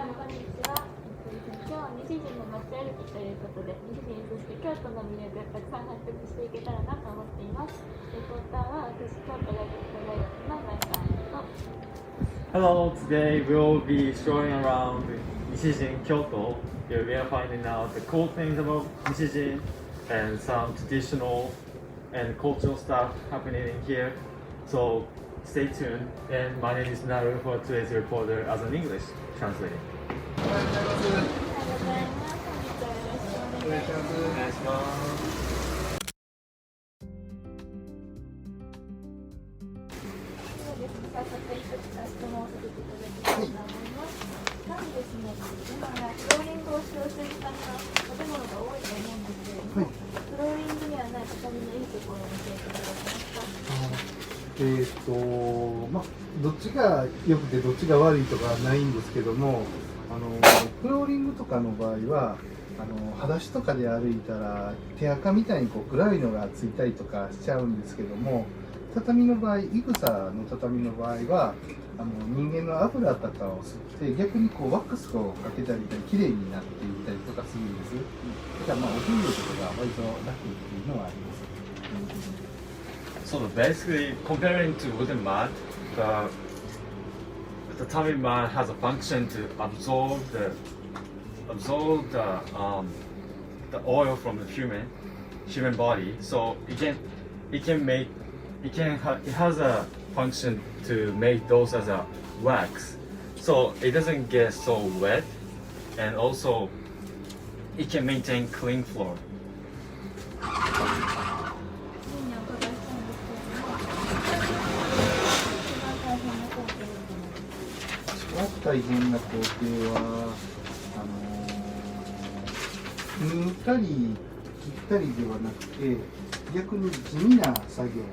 さんこんにちは。今日は西陣の街歩きということで、西陣そして京都の魅力たくさん発掘していけたらなと思っています。レポーターは私、京都大学大学の前川と。Hello, today we'll be showing around Nishijin Kyoto. Here we are finding out the cool things about Nishijin and some traditional and cultural stuff happening in here. So stay tuned. And my name is Naru for today's reporter as an English translator. おはようございます。本日はよろしくお願いします。お願いします。早速いくつか質問をさせていただきたいと思います。まずですね、今がフローリングを使用する時間が建物が多いと思うんですけれども、フローリングにはない畳のいいところを教えていただけますか？どっちが良くてどっちが悪いとかはないんですけども、フローリングとかの場合は裸足とかで歩いたら手垢みたいに暗いのがついたりとかしちゃうんですけども、畳の場合、いぐさの畳の場合は人間の油とかを吸って逆にワックスをかけたりきれいになっていったりとかするんです。だからお手入れとかが割と楽っていうのはあります。So basically, comparing to wooden mat, the tummy mat has a function to absorb the oil from the human body. So it has a function to make those as a wax. So it doesn't get so wet, and also it can maintain clean floor. 大変な工程は縫ったり切ったりではなくて、逆に地味な作業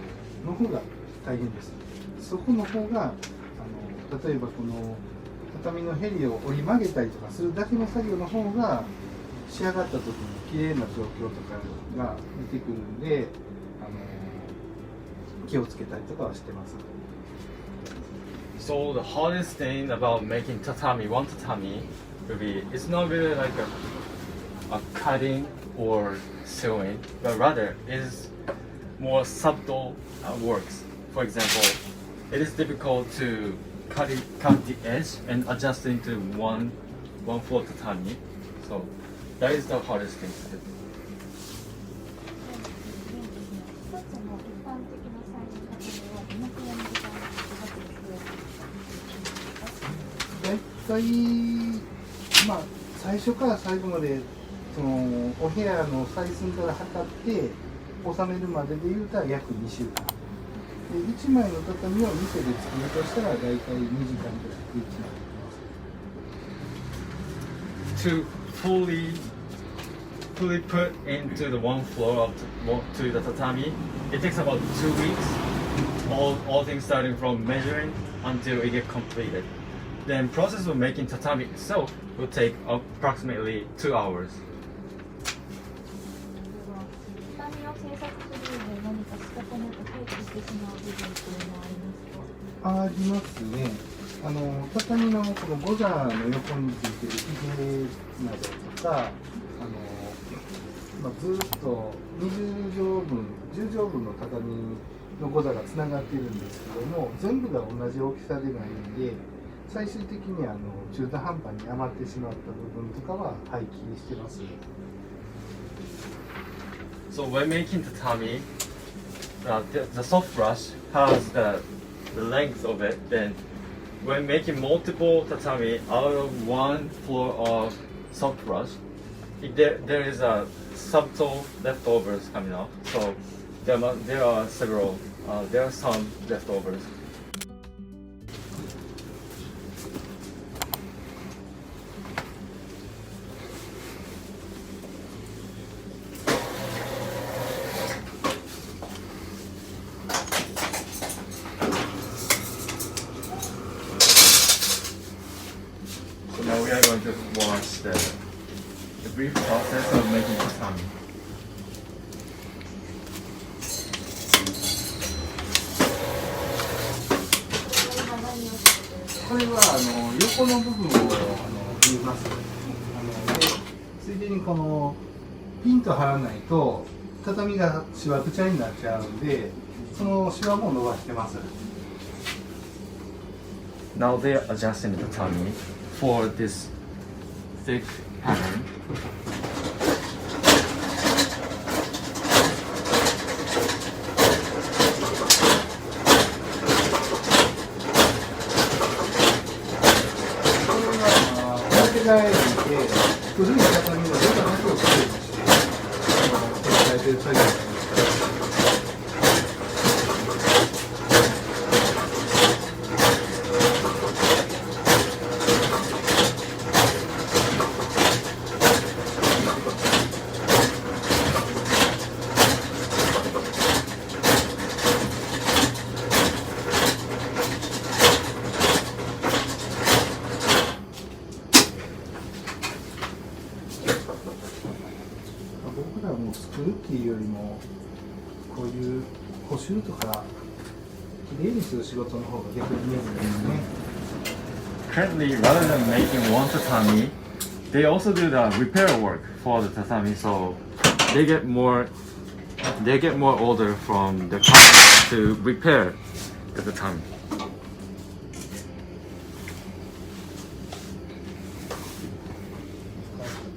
の方が大変です。そこの方が例えばこの畳のへりを折り曲げたりとかするだけの作業の方が仕上がった時に綺麗な状況とかが出てくるんで、気をつけたりとかはしてます。So the hardest thing about making one tatami would be, it's not really like a cutting or sewing, but rather it is more subtle works. For example, it is difficult to cut the edge and adjust it into one floor tatami. So that is the hardest thing to do. 大体最初から最後までお部屋の採寸から測って収めるまででいうと約2週間で、1枚の畳を店で作るとしたら大体2時間ぐらいで1枚できます。 To fully put into the one floor to the tatami, it takes about 2 weeks. All things starting from measuring until it gets completed. Then process of making tatami itself will take approximately 2 hours. 畳を製作する上で何か仕方なく廃棄してしまう部分というのはありますか？ありますね。畳のこのゴザの横についているひげなどとか、ずっと20畳分、10畳分の畳のゴザがつながっているんですけども、全部が同じ大きさでないので、最終的に中途半端に余ってしまった部分とかは廃棄してます。So when making tatami, the soft brush has the length of it. Then when making multiple tatami out of one floor of soft brush, there is a subtle leftovers coming out. So there are some leftovers. going to watch the brief process of making tatami. これは横の部分を見えます。でついでにこのピンと張らないと畳がしわくちゃになっちゃうんで、そのしわも伸ばしてます。Now they're adjusting the tatami for this thick pattern.古い畳のレバーをきれいにして変えてる作業です。僕らも作るっていうよりもこういう補修とかきれいにする仕事の方が逆に見えるんですね。Currently, rather than making one tatami, they also do the repair work for the tatami, so they get more order from the company to repair the tatami.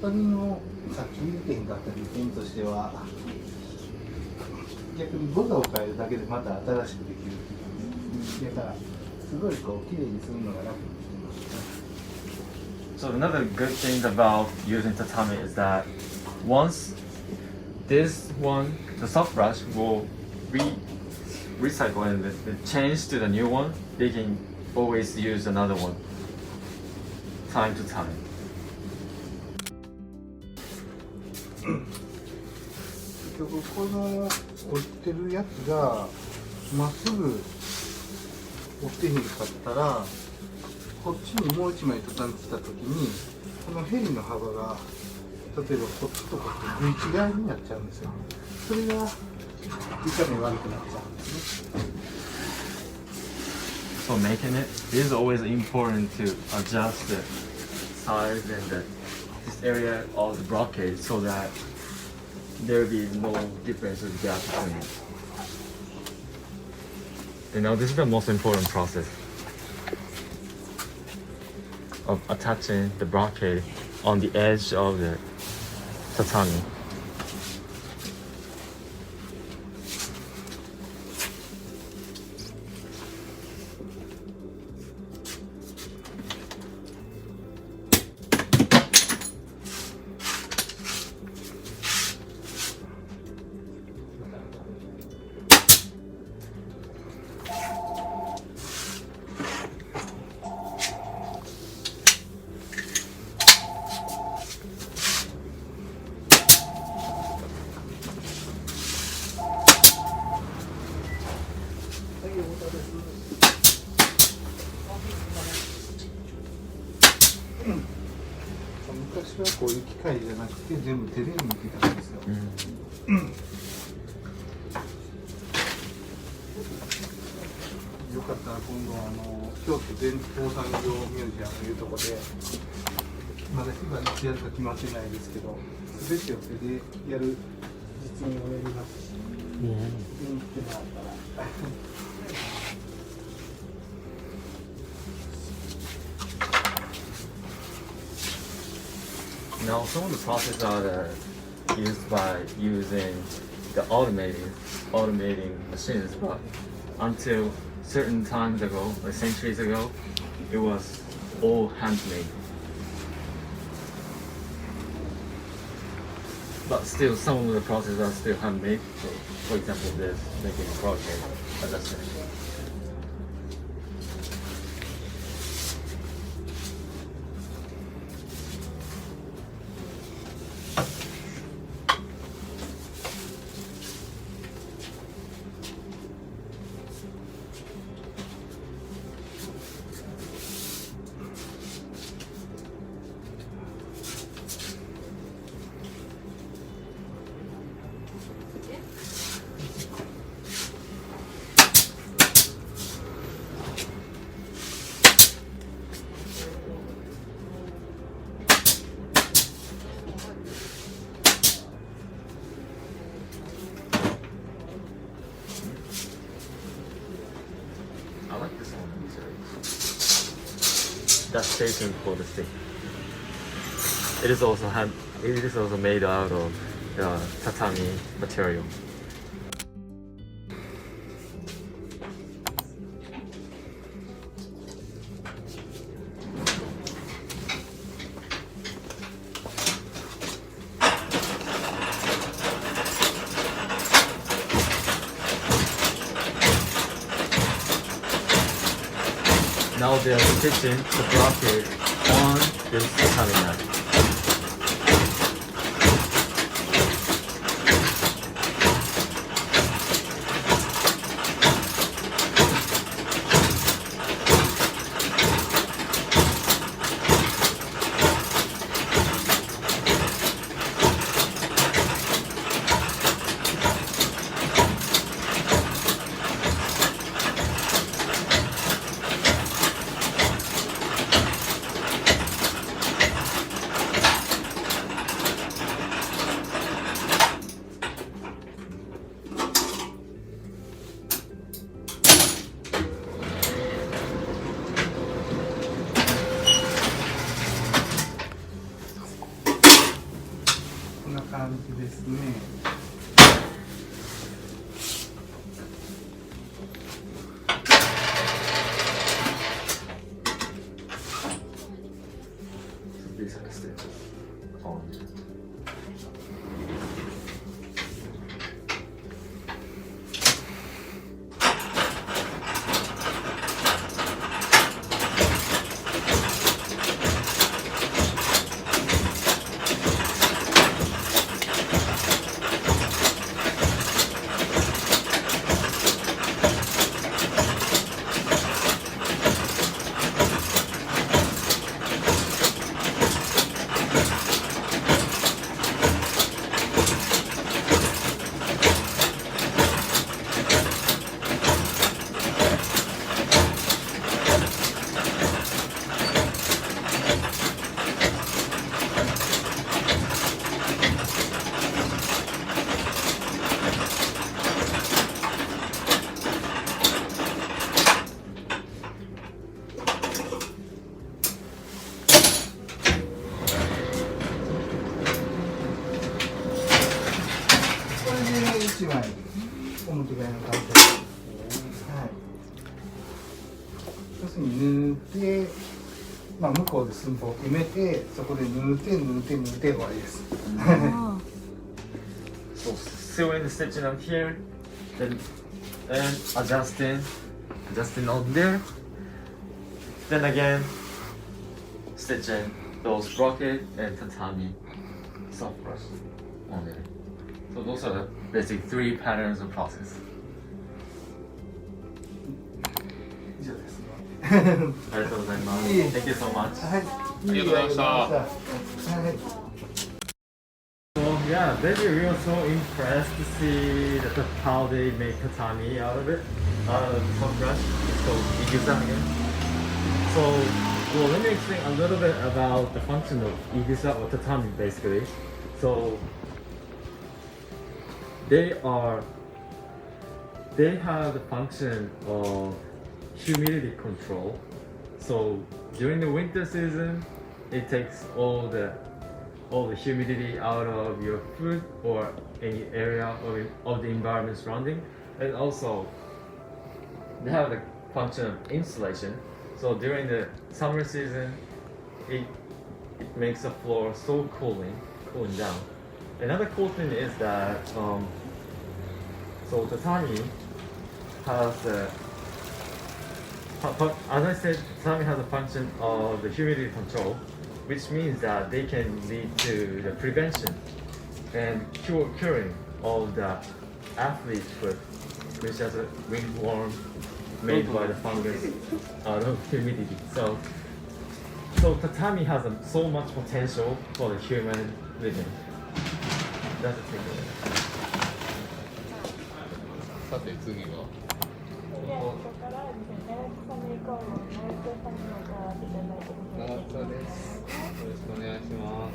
畳のさっき言ってへんかった利点としては、逆にゴザを変えるだけでまた新しくできるっていう。だからすごいこう綺麗にするのが楽にできますね。So another good thing about using tatami is that once this one, the soft brush will recycle and change to the new one, they can always use another one time to time. 結局この折ってるやつがまっすぐ折ってへんかったら、こっちにもう一枚畳来た時にこのヘリの幅が例えばこっちとこっち食い違いになっちゃうんですよ。それが見た目悪くなっちゃうんですね。So making it is always important to adjust the size and this area of the brocade so that there will be no difference with the gap between it. You know, this is the most important process of attaching the brocade on the edge of the tatami.昔はこういう機械じゃなくて全部手で抜いてたんですよ。よかったら今度京都伝統産業ミュージアムというところで、まだ今いつやるか決まってないですけど、全てを手でやる実演をやりますし、見に行ってもらったら。Now, some of the processes are used by using the automating machines, but until certain times ago, like centuries ago, it was all handmade. But still, some of the processes are still handmade. So, for example, this making a crochet, as I said. that station for the stick. It is also made out of tatami material. Now they are stitching the bracket on this tatami mat. This name. So these are the stitches on.要するに縫って、向こうで寸法を決めて、そこで縫って終わりです。So sewing the stitching on here, then adjusting on there, then again stitching those sprocket and tatami soft brush on there. So those are the basic 3 patterns of process. 以上ですね。ありがとうございます。いえ Thank you so much. はい。ありがとうございました。はい。 Well, yeah, maybe we were so impressed to see how they make tatami out of it, out of the soft brush. So igusa again. So, well, let me explain a little bit about the function of igusa or tatami basically. So, they have the function of humidity control. So during the winter season, it takes all the humidity out of your food or any area of the environment surrounding. And also, they have the function of insulation. So during the summer season, it makes the floor so cooling down. Another cool thing is that so tatami has as I said, tatami has a function of the humidity control, which means that they can lead to the prevention and curing of the athlete's foot, which has a ringworm made by the fungus out of humidity. So tatami has so much potential for the human living. That's the thing. さて次はここからですね、長津さんに行こうの長津さんにも加わっていただいて長津です。よろしくお願いしま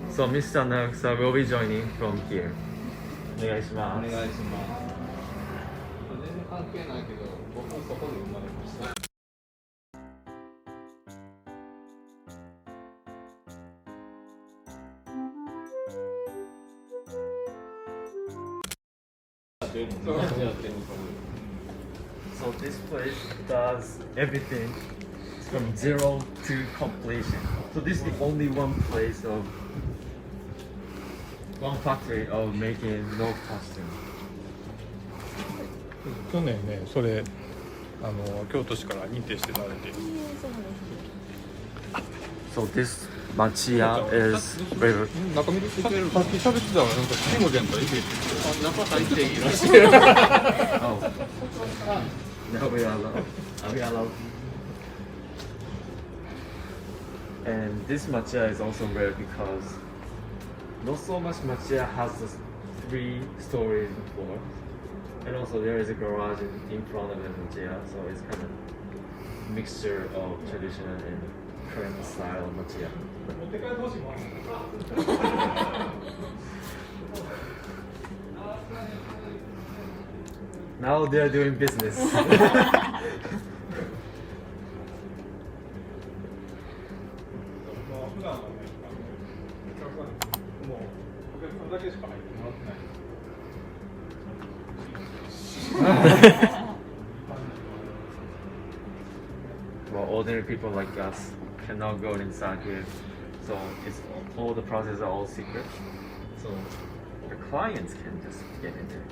す。 So Mr. Nagsa will be joining from here. お願いしおます。願いします。全然関係ないけど、僕もそこで生まれました。So this place does everything from zero to completion. So this is the only one place of one factory of making no costume. 去年ね、それ京都市から認定してられて、そうなんですね。 So this machiya is very 中身でさっき喋ってたのなんかシモジェンとイベって中入っていいらしい。 oh now we are allowed. Are we allowed? And this machiya is also rare because not so much machiya has the 3 stories floor, and also there is a garage in front of the machiya, so it's kind of mixture of traditional and current style machiya. Now they are doing business. 普段はね、もうお客さんだけしか入ってもらってない。 Well, ordinary people like us cannot go inside here, so it's all the processes are all secret. So the clients can just get in there.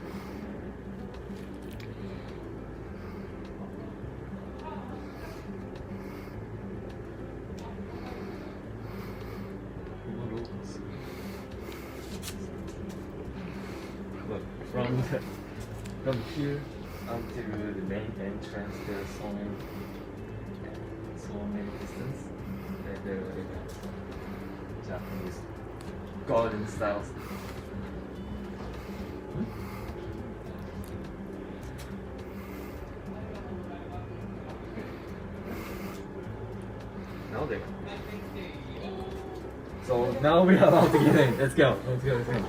Look, from here until the main entrance, there's so many distance, and they're like Japanese garden styles. Now they. So now we are allowed to get in. Let's go. Let's go. Let's go.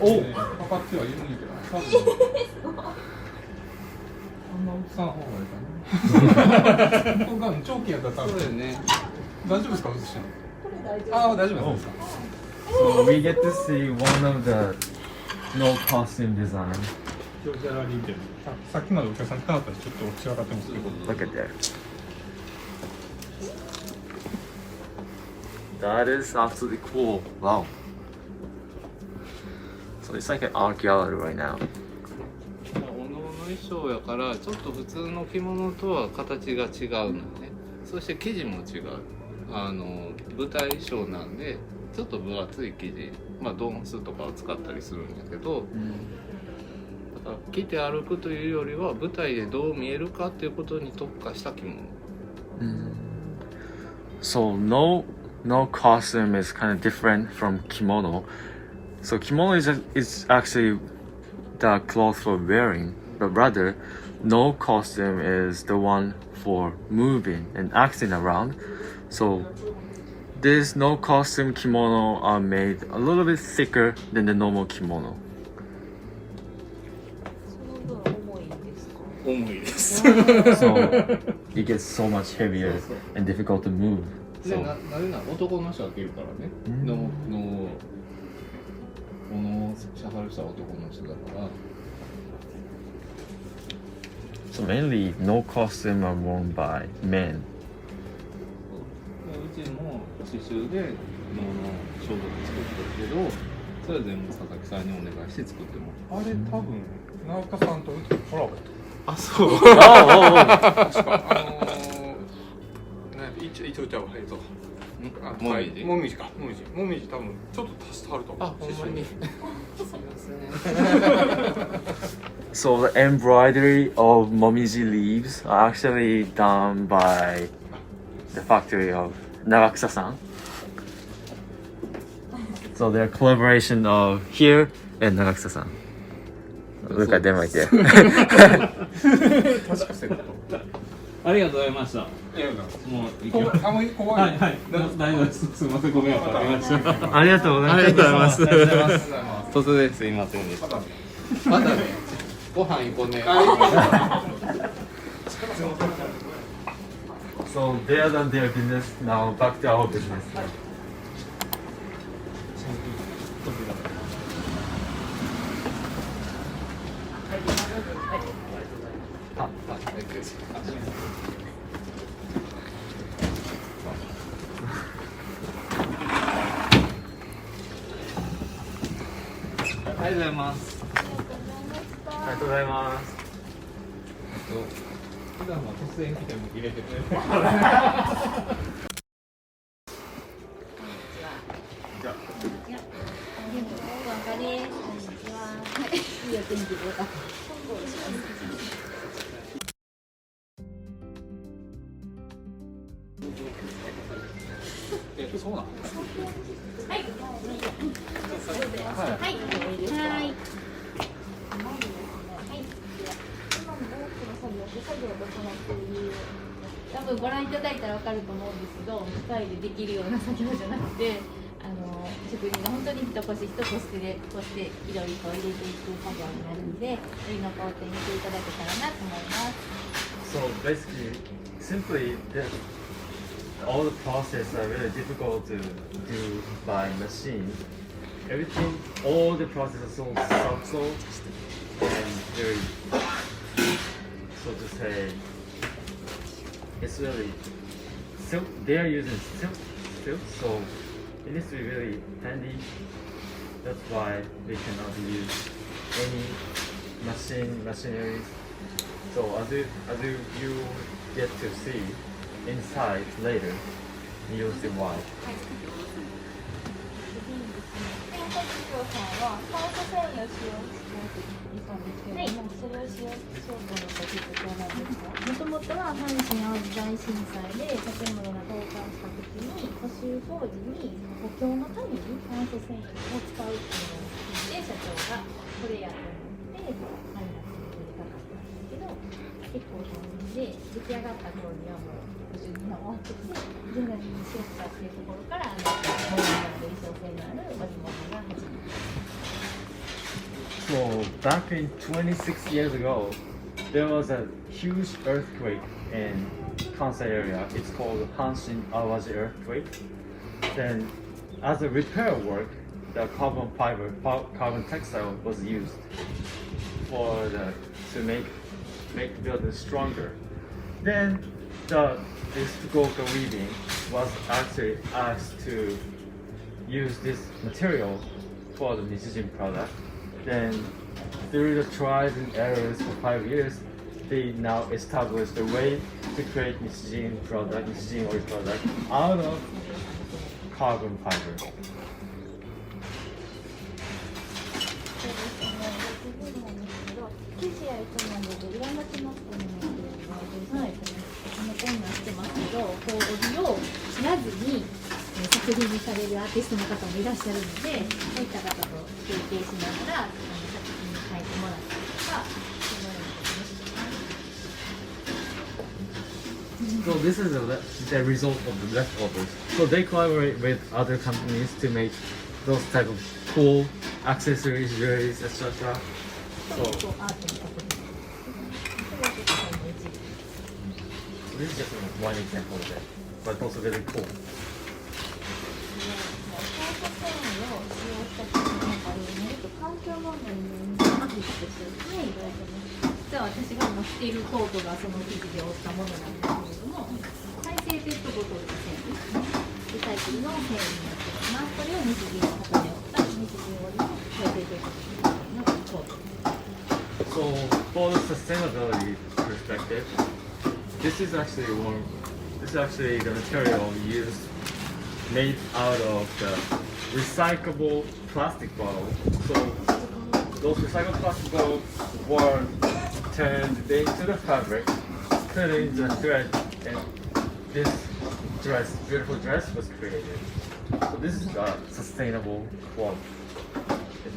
おかかってはいるんだけど、多分あんま映さん方がいいかな。僕が長期やったら多分そうだよね。大丈夫ですか、映しても。これ大丈夫。ああ、大丈夫ですか。 So we get to see one of the no costume design. 今日ギャラリーでさっきまでお客さん来なかったらちょっと散らかってますけど。 Look at there. That is absolutely cool. Wow. So it's like an art gallery right now. おのおの衣装やからちょっと普通の着物とは形が違うのね。そして生地も違う。舞台衣装なんでちょっと分厚い生地、まあドンスとかを使ったりするんだけど、だから着て歩くというよりは舞台でどう見えるかっていうことに特化した着物。So no costume is kind of different from kimono. So kimono is actually the cloth for wearing, but rather no costume is the one for moving and acting around. So this no costume kimono are made a little bit thicker than the normal kimono. その分重いんですか。重いです。 So it gets so much heavier and difficult to move. で So なぜなら男の人が着るからね。物をしゃはる人は男の人だから。 So mainly no costume are worn by men. うちも刺繍で物の装束作ってるけど、それは全部佐々木さんにお願いして作ってもらう。あれ多分直田さんとコラボやと。あ、そう。確かね、一応じゃあはいそう。もみじ。もみじか、もみじ多分ちょっと足してはると思う。あ、ほんまに。すいません。 So the embroidery of momiji leaves are actually done by the factory of Nagakusa-san. So they're a collaboration of here and Nagakusa-san. Look at them right there. 確かそういうこと。ありがとうございました。いやいや。もう行きます。あ、もう怖い。はい、大丈夫です。すみません、ご迷惑かけました。ありがとうございます。ありがとうございます。突然すいませんでした。またね、ご飯行こうね。So So they are done their business. Now back to our business. ありがとうございます。ありがとうございます。普段は突然来ても入れてくれてる。そうなの？はい。はい。はい。多分ご覧いただいたら分かると思うんですけど、機械でできるような作業じゃなくて、職人が本当に一腰一腰でこうしていろいろと入れていく作業になるので、いろんな工程見ていただけたらなと思います。So basically, simply, all the process are really difficult to do by machine. Everything, all the process is so subtle and very, so to say, it's really silk. They are using silk, so it needs to be really handy. That's why they cannot use any machineries. So as you get to see inside later, you'll see why. 企業さんは酸素繊維を使用していたんですけれども、それを使用しようと思ったきっかけは何ですか？もともとは阪神・淡路大震災で建物が倒壊した時に補修工事に補強のために酸素繊維を使うっていうのを聞いて、社長がこれやと思って開発に取り掛かったんですけど、結構大変で出来上がった頃にはもう補修が終わってて、現在にしようかっていうところからモードの衣装性のある織物が始まりました。So back in 26 years ago, there was a huge earthquake in Kansai area. It's called Hanshin Awaji earthquake. Then, as a repair work, the carbon fiber, carbon textile was used to make the building stronger. Then, this Fukuoka weaving was actually asked to use this material for the NISHIJIN product. Then, through the trials and errors for 5 years, they now established a way to create NISHIJIN oil product out of carbon fiber. 生地や糸などでいろんな機能っていうのがこんなんしてますけど、こう帯を切らずに作品にされるアーティストの方もいらっしゃるので、そういった方と提携しながら作品に書いてもらったりとか、そういうのをしてます。 So this is the result of the leftovers. So they collaborate with other companies to make those type of cool accessories, jewelries, etc. So this is just one example of it, but also very cool. 環境問題に実は私が持っているコートがその生地で織ったものなんですけれども、再生ペットボトルの繊維、リサイクルの繊維になっています。これを西陣の箱で織った西陣織の再生ペットボトルのコートです。So for the sustainability perspective, this is actually the material used made out of the recyclable plastic bottle. So those recycled plastic bottles were turned into the fabric, put into the thread, and this beautiful dress was created. So this is a sustainable cloth.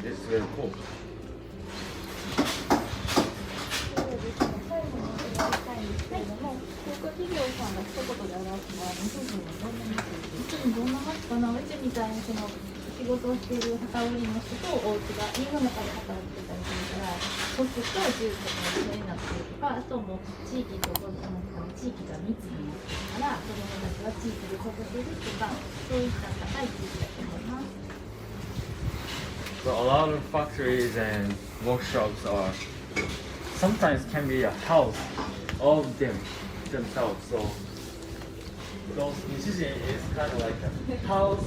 It's really cool. 企業さんが一言で表すのは、日本人のどんな街どんな街かな、うちみたいにその仕事をしている旗織りの人とお家が家の中で働いてたりするから、と住と一緒になってるとか、あともう地域と地域が密になってるから子どもたちは地域で育てるとか、そういった高い地域だと思います。So a lot of factories and workshops are sometimes can be a house of themselves. So those Nishijin is kind of like a house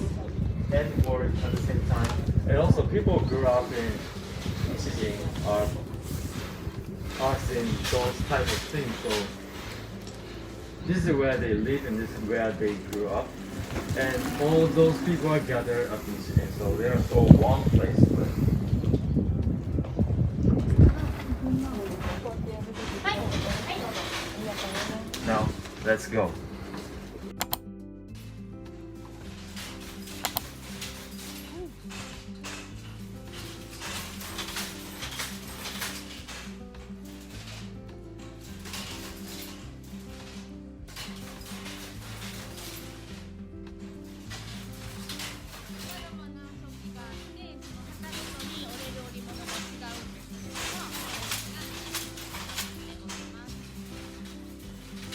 and work at the same time. And also people who grew up in Nishijin are in those type of things. So this is where they live and this is where they grew up. And all those people are gathered at Nishijin. So they are so one place. Now, let's go.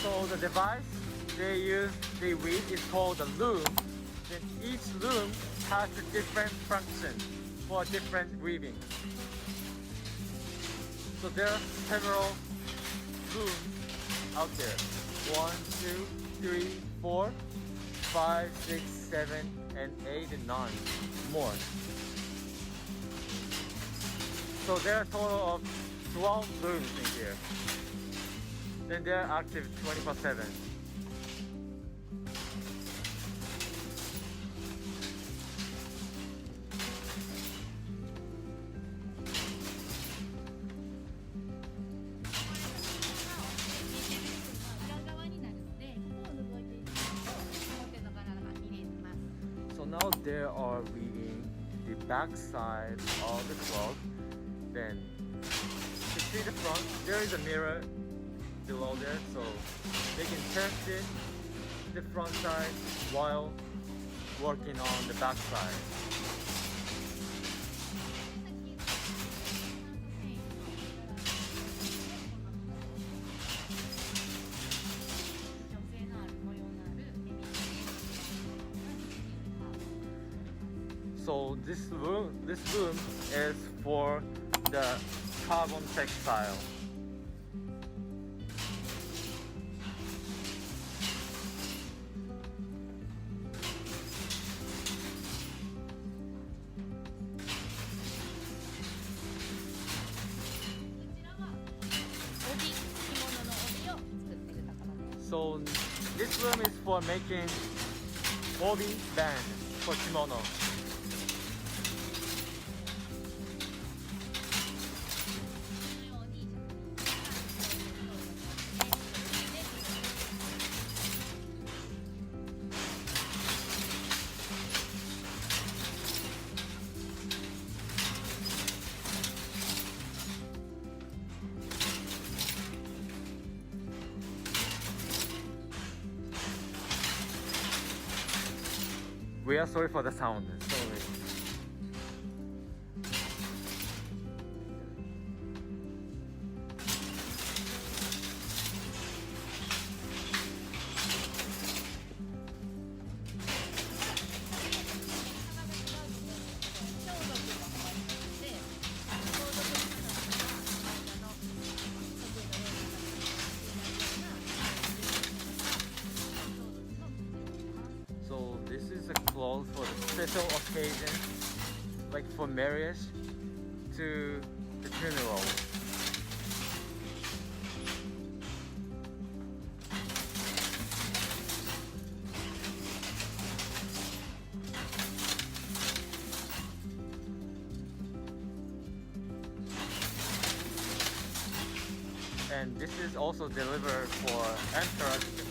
So the device they weave is called a loom. Then each loom has a different function for different weaving. So there are several looms out there. 1, 2, 3, 4, 5, 6, 7, and 8 and 9 more. So there are a total of 12 looms in here. Then they're active 24/7. So now they are weaving the back side of the cloth. Then to see the front, there is a mirror below there, so they can test it the front side while working on the back side. So this loom is for the carbon textile. So this loom is for making obi band for kimono. We are sorry for the sound. Sorry. So this is a cloth for the special occasion, like for marriage to the funeral. And this is also delivered for Emperor Japan.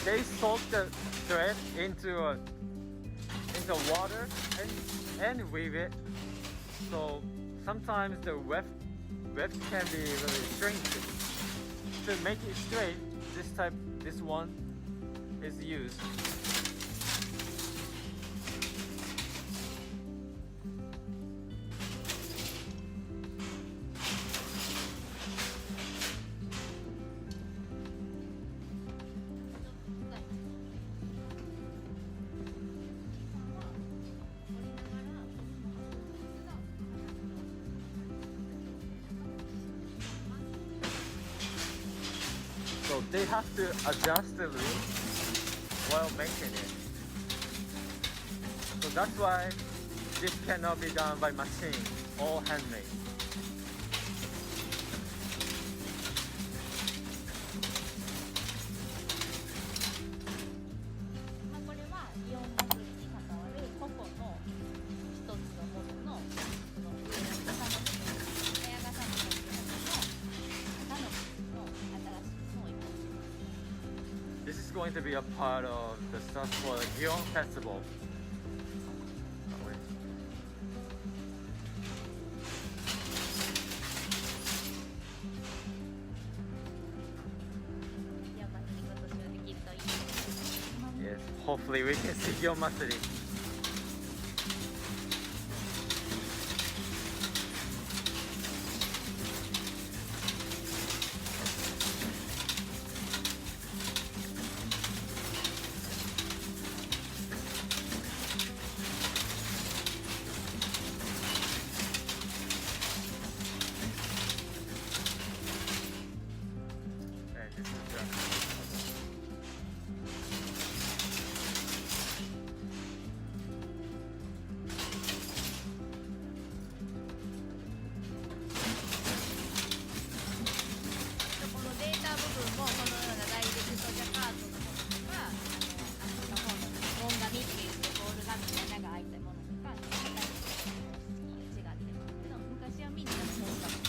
they soak the thread into water and weave it. So sometimes the weft can be really shrinking. To make it straight, this one is used. So they have to adjust the loom while making it. So that's why this cannot be done by machine, all handmade. これはイオン祭りに関わる個々の一つのもののその上の型の部分、早型の部分の型の部分の新しいのを今 This is going to be a part of the stuff for the Gion Festival. Yes, hopefully we can see Gion Matsuri. And this is the このデータ部分もこのようなダイレクトジャカートのものとか足の方の本紙っていうボール紙みたいなのが開いたものとか違ってますけど、昔はみんな本紙。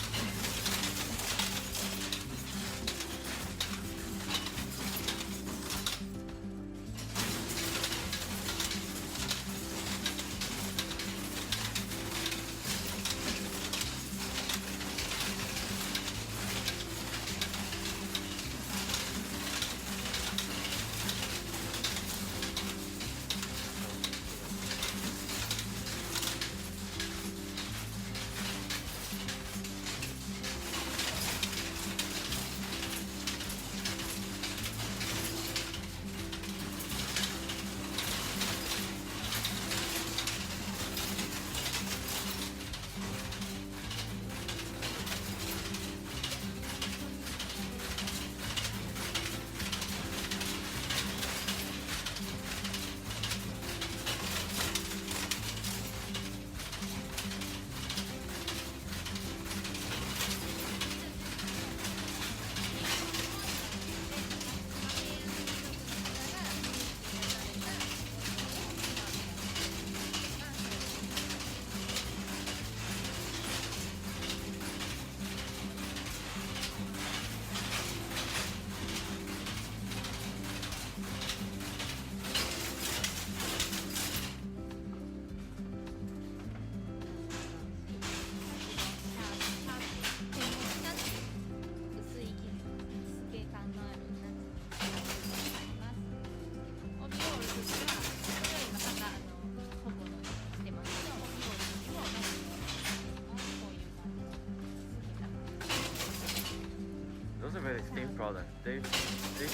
Those are very thin products. They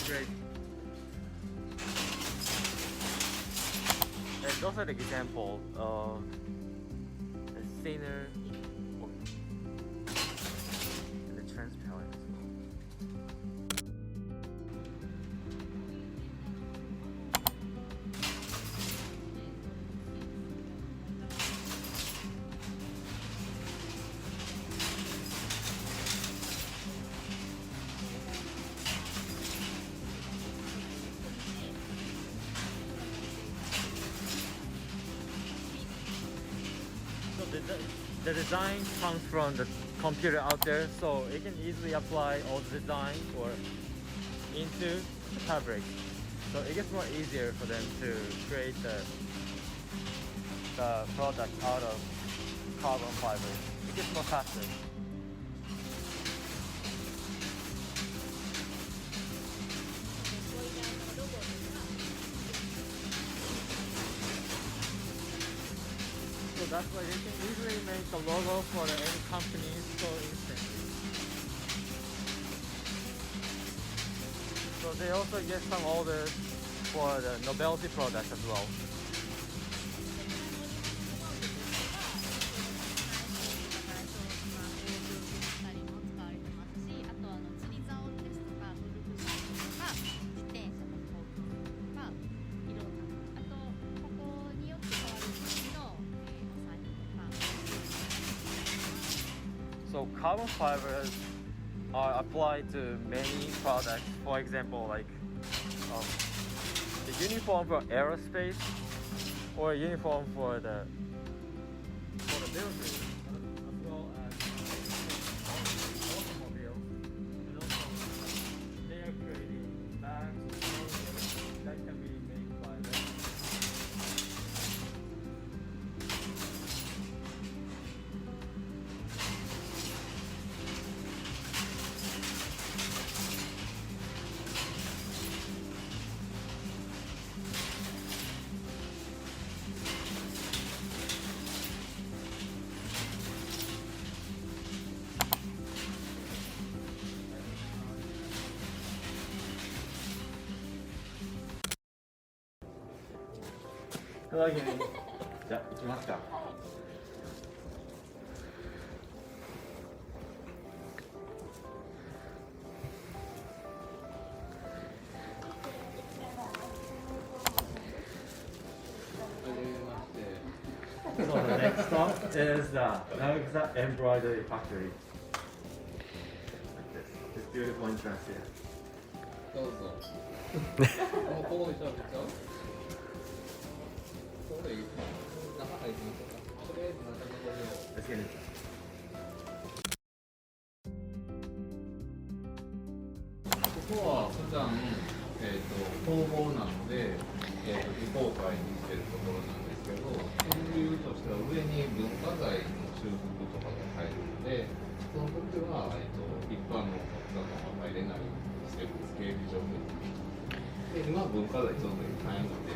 great. And those are the example of the thinner and the transparent as well. So the design comes from the computer out there, so it can easily apply all the designs or into the fabric. So it gets more easier for them to create the product out of carbon fiber. It gets more faster. So that's why they can easily make the logo for any company so instantly. So they also get some orders for the novelty product as well. そう、carbon fibers are applied to many products. For example, like the uniform for aerospace or uniform for the military, as well as automobiles. And also, they are creating bags that can be made by them. So the next stop is the Nagisa Embroidery Factory. Like this. This beautiful entrance here. どうぞ。もうここでしょ。それいい。中入りましょうか。とりあえず中の方で。Let's get into it. ここは普段工房なので非公開にしてるところなんですけど、その理由としては上に文化財の修復とかが入るので、その時は一般のお客様は入れないようにしてるんです、警備上で。で、今文化財ちょうどいっぱいなので、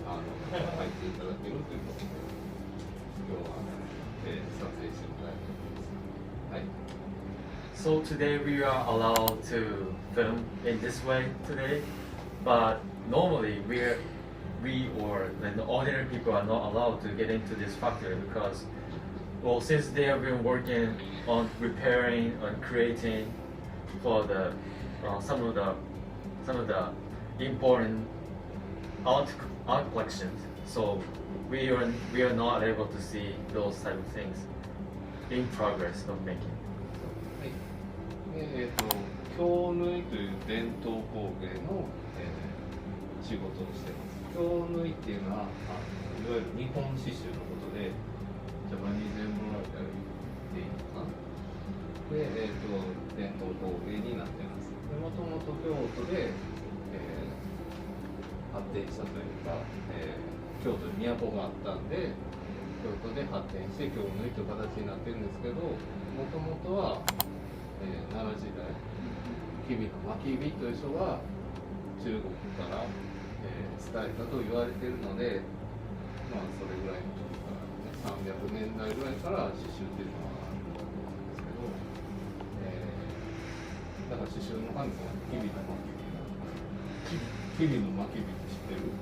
入っていただけるということで、今日は、撮影してもらいたいと思います。はい。So today we are allowed to film in this way today, but normally we or the ordinary people are not allowed to get into this factory because, well, since they have been working on repairing and creating for the some of the important art collections, so we are not able to see those type of things in progress of making. 京縫いという伝統工芸の、仕事をしています。京縫いっていうのは、いわゆる日本刺繍のことで、ジャパニーズエンブロイダリーっていうのかな。で、伝統工芸になっています。もともと京都で、発展したというか、京都に都があったんで、京都で発展して京縫いという形になってるんですけど、もともとは奈良時代、吉備の巻き火という人が中国から、伝えたと言われているので、まあそれぐらいの時から、ね、300年代ぐらいから刺繍っていうのがあるんだと思うんですけど、だから刺繍の神様は吉備の巻き火。吉備の巻き火って知ってる？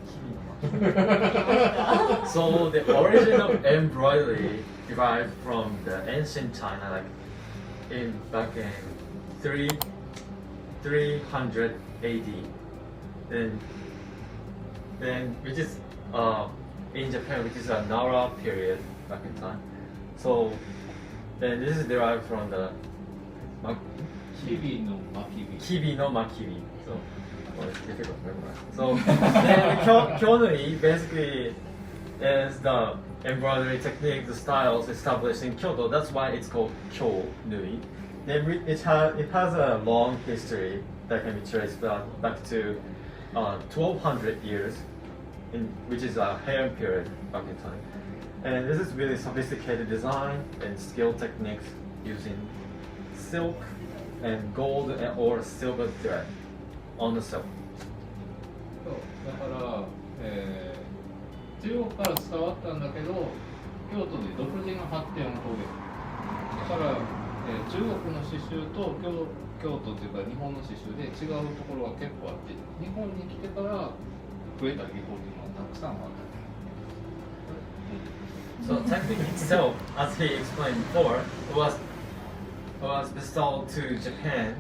So the origin of embroidery derived from the ancient China, like back in 300 AD. Then which is in Japan, which is a Nara period back in time. So then this is derived from the 吉備の巻き火。 Kibi no Makibi. So well, it's difficult to memorize. So then Kyonui basically is the embroidery technique, the styles established in Kyoto. That's why it's called Kyonui. Then it has a long history that can be traced back to 1200 years, which is a Heian period back in time. And this is really sophisticated design and skill techniques using silk and gold or silver thread on the silk. そうだから、中国から伝わったんだけど京都で独自の発展を遂げる。だから、中国の刺繍と京都っていうか日本の刺繍で違うところが結構あって日本に来てから増えた技法っていうのはたくさんある。So technique itself, as he explained before, was bestowed to Japan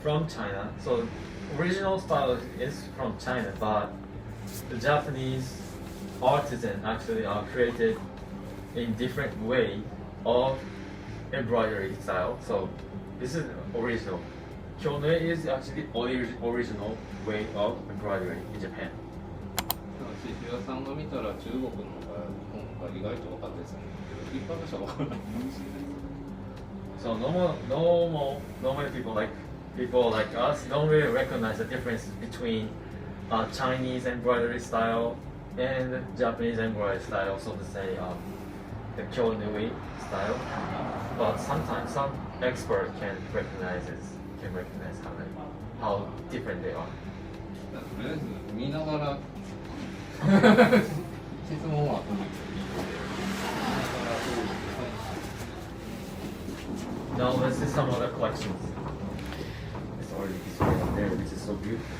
from China. So original style is from China, but the Japanese artisan actually are created in different way of embroidery style. So this is original. Kyono is actually original way of embroidery in Japan. 刺繍屋さんが見たら中国の方が日本が意外と分かったりするんだけど一般の人は分からないかもしれない。So normally people like us don't really recognize the difference between Chinese embroidery style and Japanese embroidery style, so to say the Kyonui style. But sometimes some expert can recognize how different they are. とりあえず見ながら質問は後で Now let's see some other collections. It's already displayed up there, which is so beautiful.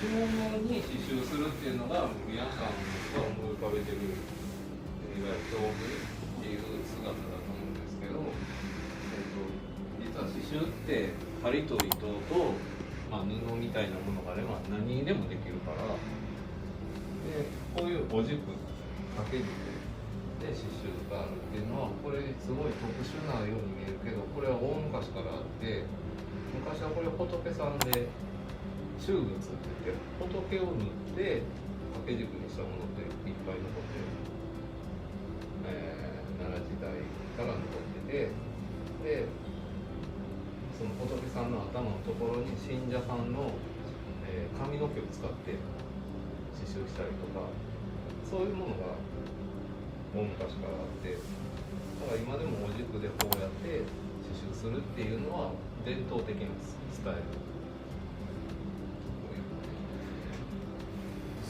着物に刺繍するっていうのが皆さんが思い浮かべてるいわゆる道具っていう姿だと思うんですけど、実は刺繍って針と糸と、布みたいなものがあれば何にでもできるからでこういうお軸掛け軸で刺繍があるっていうのはこれすごい特殊なように見えるけどこれは大昔からあって昔はこれ仏さんで中仏って言って仏を塗って掛け軸にしたものっていっぱい残ってる、奈良時代から残っててでその仏さんの頭のところに信者さんの、髪の毛を使って刺繍したりとかそういうものが大昔からあってだから今でもお軸でこうやって刺繍するっていうのは伝統的なスタイル。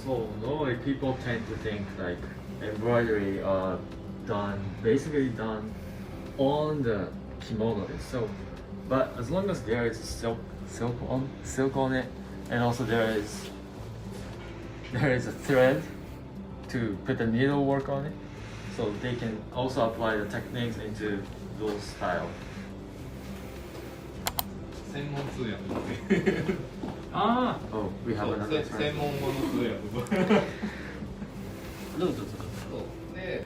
So normally people tend to think like embroidery are basically done on the kimono itself. But as long as there is silk on it, and also there is a thread to put the needlework on it, so they can also apply the techniques into those styles. 専門通訳Ah, oh, we have そう another 専 term. 門語の通訳どうぞ。そうで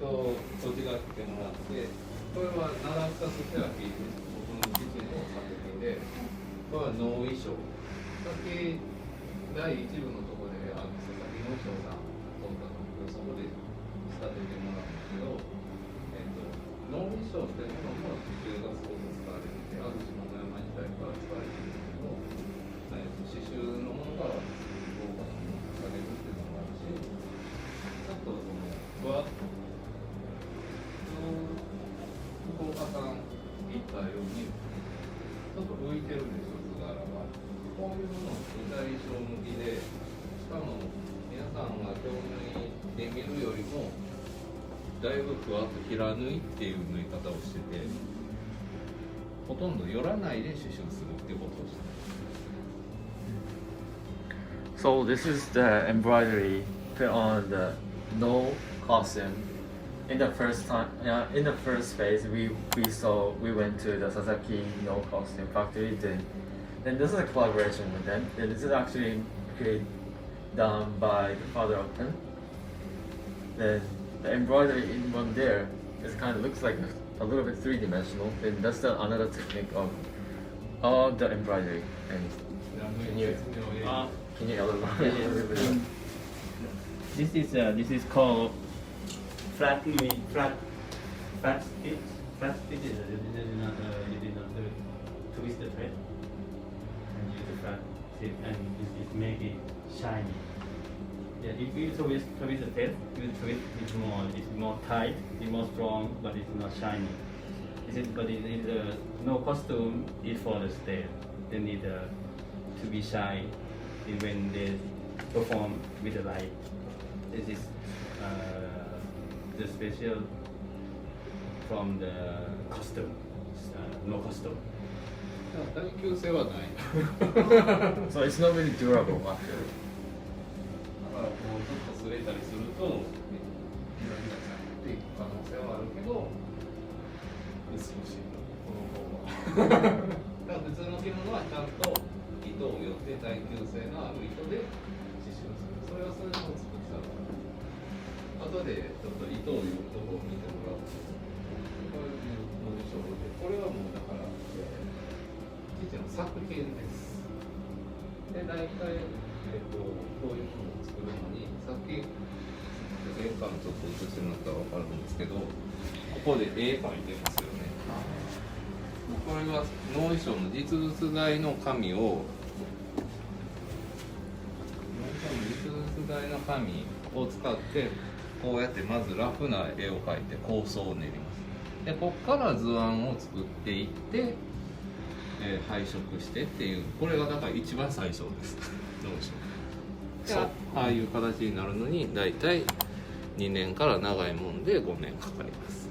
こっち側来てもらってこれはナラスタステラピーで僕の自身の作品でこれは能衣装さっき第1部のところで佐々木能衣装さん撮ったのでそこで仕立ててもらうんですけど、能衣装っていうのも刺繍がすごく使われてて安土桃山時代から使われているんですけど刺繍のものが豪華なものをされるっていうのもあるしちょっとふわっと福岡さん言ったようにちょっと浮いてるんですよ図柄がこういうものを舞台衣装向きでしかも皆さんが京縫いで見るよりもだいぶふわっと平縫いっていう縫い方をしててほとんど寄らないで刺繍するっていうことをしてる。So this is the embroidery put on the no costume. In the first phase, we went to the Sasaki no costume factory. Then this is a collaboration with them. And this is actually done by the father of them. Then the embroidery in one there is kind of looks like a little bit three-dimensional. Then that's another technique of the embroidery. And can you elaborate a little bit? This is called flat stitch. flat stitch, you did not twist the thread and use the flat stitch and it make it shiny. Yeah, if you twist the thread, it's more tight, it's more strong, but it's not shiny. But it is no costume is for the stage. They need to be shine when they perform with the light. This is the special from the costume, no costume. 耐久性はない。 So it's not really durable actually. だからこうちょっと擦れたりすると、ギラギラされていく可能性はあるけど、美しいのこの方は。だから普通の着物はちゃんと糸をよって耐久性のある糸で刺繍する。それはそれでも美しさがある。後でちょっと糸をよくとこを見てもらうと、こういうのでしょうで、これはもうだから、生地の作品です。で、大体、こういうものを作るのに、さっき絵感ちょっと写してもらったら分かるんですけど、ここで絵描いてますよね。これは能衣装の実物大の紙を使ってこうやってまずラフな絵を描いて構想を練ります。でここから図案を作っていって、配色してっていう、これがだから一番最初です能衣装。そうああいう形になるのにだいたい2年から長いもんで5年かかります。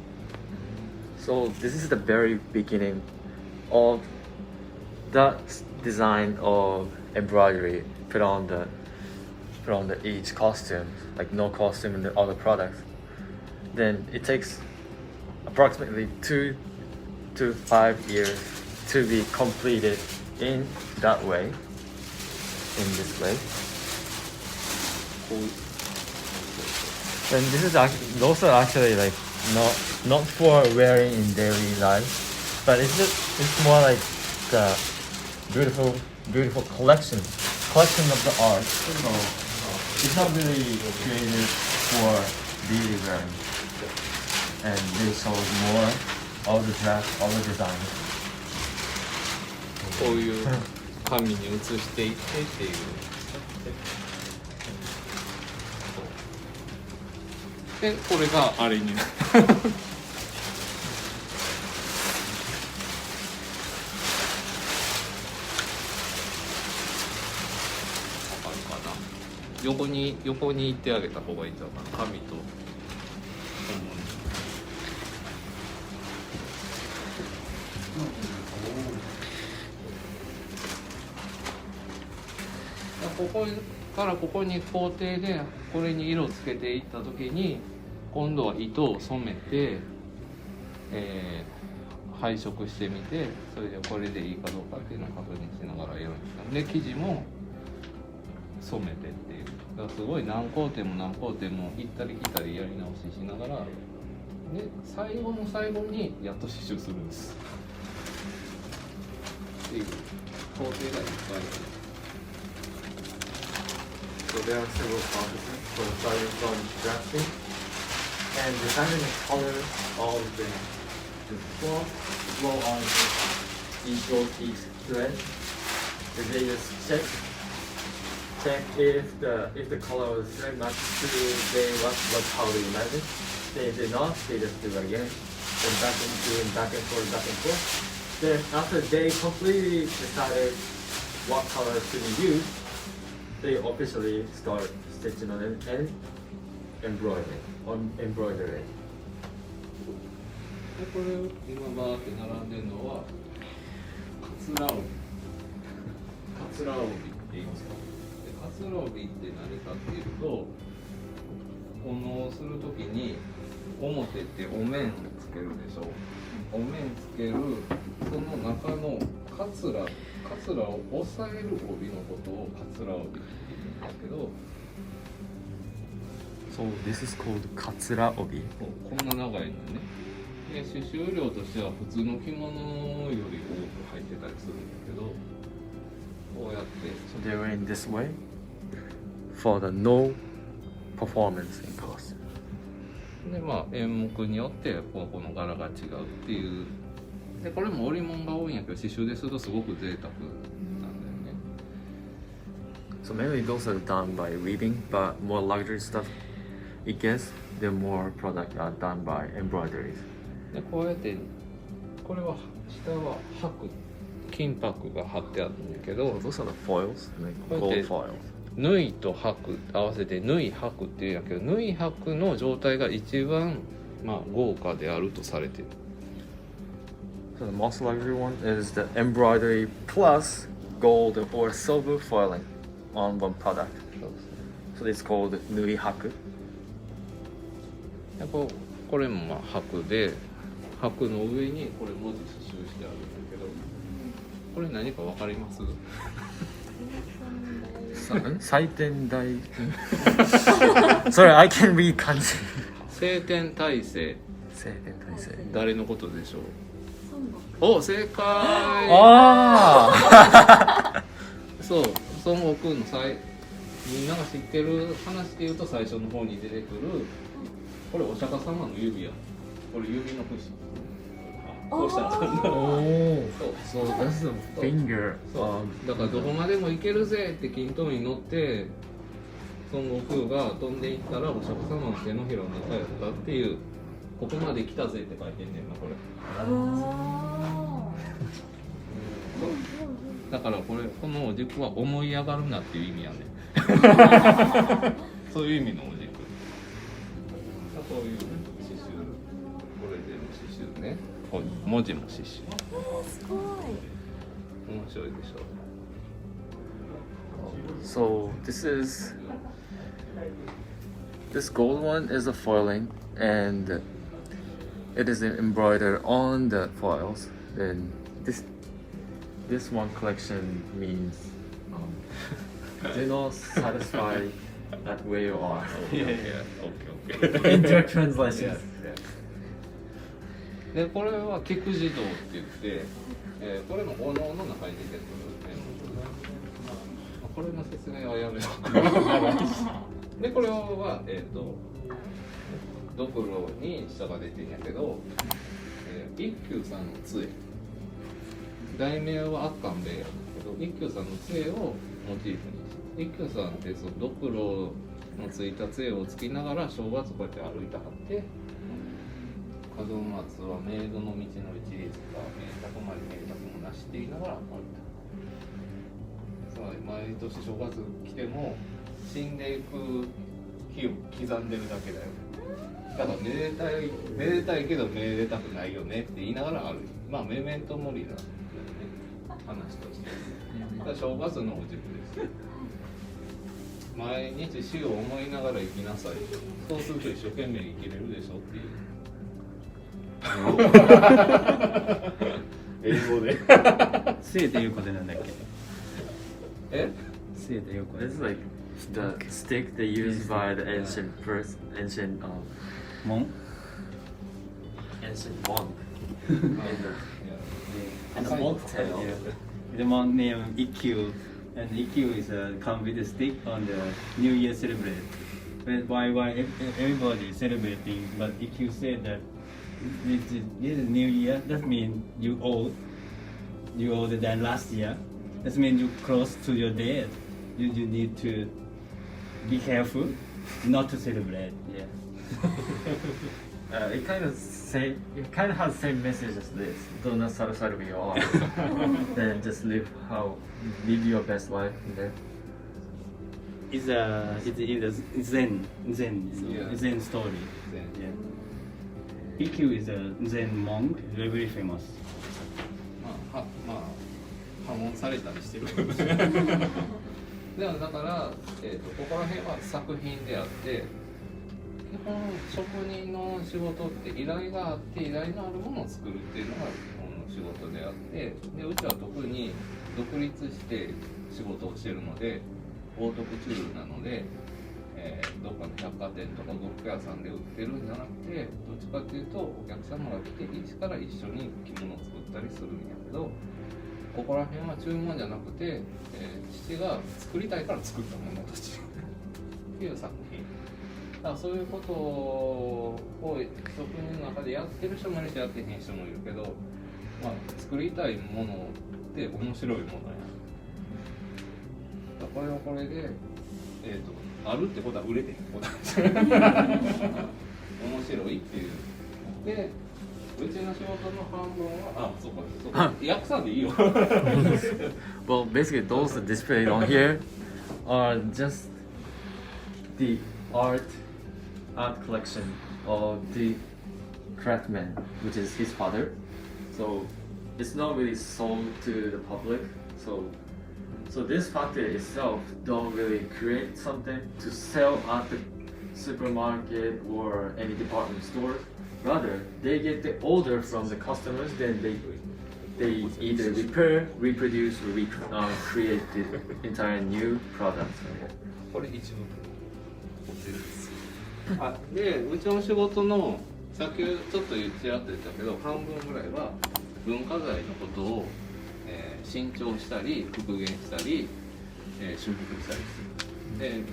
So this is the very beginning of the design of embroidery put on the each costume, like no costume in the other products. Then it takes approximately 2 to 5 years to be completed in that way, in this way. And this is actually, those are actually like not for wearing in daily life, but it's more like the beautiful collection of the art. So it's not really created for daily wearing, and they show more all the drafts, all the designs. こういう紙に写していってっていう。でこれがあれになる。わかるかな。横に行ってあげた方がいいんじゃないかな。紙と。ここからここに工程でこれに色をつけていった時に今度は糸を染めて、配色してみてそれでこれでいいかどうかっていうのを確認しながらやるんですよ。で生地も染めてっていうだからすごい何工程も行ったり来たりやり直ししながらで最後の最後にやっと刺繍するんですっていう工程がいっぱいある。So there are several processes, so starting from drafting and deciding the colors of the flow on each thread. And they just check if the color of the thread matches to what color you imagine. They did not, they just do it again. Then back and forth. Then after they completely decided what color to be used, they officially start stitching on it and embroidering. でこれ今バーって並んでるのはカツラ帯って言いますか。でカツラ帯って何かっていうとこのするときに表ってお面つけるでしょ。お面つけるその中のカツラを押さえる帯のことをカツラ帯って言うんだけど。So this is called カツラ帯。こんな長いのね。で刺繍量としては普通の着物より多く入ってたりするんだけど、こうやって。So they were in this way for the no performance in costume. でまあ演目によってこの柄が違うっていう。でこれも織物が多いんやけど刺繍でするとすごく贅沢なんだよね。 So maybe those are done by weaving, but more luxury stuff, it gets the more product are done by embroideries. でこうやってこれは下は箔金箔が貼ってあるんだけど、 So those are the foils, like Okay. gold foils. 縫いと箔合わせて縫い箔っていうんやけど、縫い箔の状態が一番まあ豪華であるとされてる。 So the most luxury one is the embroidery plus gold or silver foiling on one product. So it's called nui haku. でこれもまあ箔で、箔の上にこれ文字刺繍してあるんだけど、これ何かわかります？ Saiten Sorry, I can read kanji. 青天大聖、 Saiten taisei. 誰のことでしょう？孫悟お、正解。あそう、孫悟空のみんなが知ってる話で言うと最初の方に出てくる、これお釈迦様の指や。これ指の節。こうしたらあかんな。So that's the finger そう of だからどこまでも行けるぜって均等に乗って孫悟空が飛んでいったらお釈迦様の手のひらの中やったっていう、ここまで来たぜって書いてんねんなこれ。だからこのお軸は思い上がるなっていう意味やねそういう意味のお軸。こういうね刺繍、これでも刺繍ね、文字も刺繍。すごい。面白いでしょ。 So this gold one is a foiling and it is embroidered on the foils. Then this one collection means do not satisfy at where you are. In direct translation. でこれは菊慈道って言って、これもお能の中に出てくるこれの説明はやめようでこれはドクロに下が出てんやけど、一休さんの杖、題名は圧巻兵衛やけど一休さんの杖をモチーフにして、一休さんってそのドクロのついた杖をつきながら正月こうやって歩いてはって、門松は冥土の道の一列か、明卓まで明卓もなしって言いながら歩いた。つまり毎年正月来ても死んでいく日を刻んでるだけだよ。だからめでたいけどめでたくないよねって言いながら歩いて、まあメメントモリだよね、話として。だから正月のお軸です。毎日死を思いながら生きなさい。そうすると一生懸命生きれるでしょっていう。英語で。杖っていうことなんだっけ？え？杖っていうこと。 It's like the stick they used by the ancient Monk? ancient monk. And the monk tail. Yeah. The monk named Ikkyu, and Ikkyu is come with a stick on the New Year celebration. But why everybody celebrating? But Ikkyu said that this is New Year. That means you older than last year. That means you close to your death. You need to be careful not to celebrate. Yeah. It kind of has the same message as this. Do not satisfy where you are. Then just live your best life there. It's a Zen Yeah. story. Zen. Yeah. Ikkyu is a Zen monk, very famous. まあ破門されたりしてるでもだから、ここら辺は作品であって、基本職人の仕事って依頼があって依頼のあるものを作るっていうのが基本の仕事であって、でうちは特に独立して仕事をしてるのでオートクチュールなので、どっかの百貨店とか呉服屋さんで売ってるんじゃなくて、どっちかっていうとお客様が来て一から一緒に着物を作ったりするんやけど、ここら辺は注文じゃなくて、父が作りたいから作ったものたちっていう作品。だからそういうことを職人の中でやってる人もいるしやってへん人もいるけど、まあ、作りたいものって面白いものや。これはこれで、あるってことは売れてへんことなんですよ面白いっていう。で、うちの仕事の半分は、そうか、訳さんでいいよ。Well, basically, those displayed on here are just the art collection of the craftsman, which is his father. So it's not really sold to the public. So this factory itself don't really create something to sell at the supermarket or any department store. Rather, they get the order from the customers, then they either repair, reproduce, or create the entire new product. これ一部で、うちの仕事のさっきちょっとちらっと言ったけど、半分ぐらいは文化財のことを、新調したり復元したり、修復したりする。で、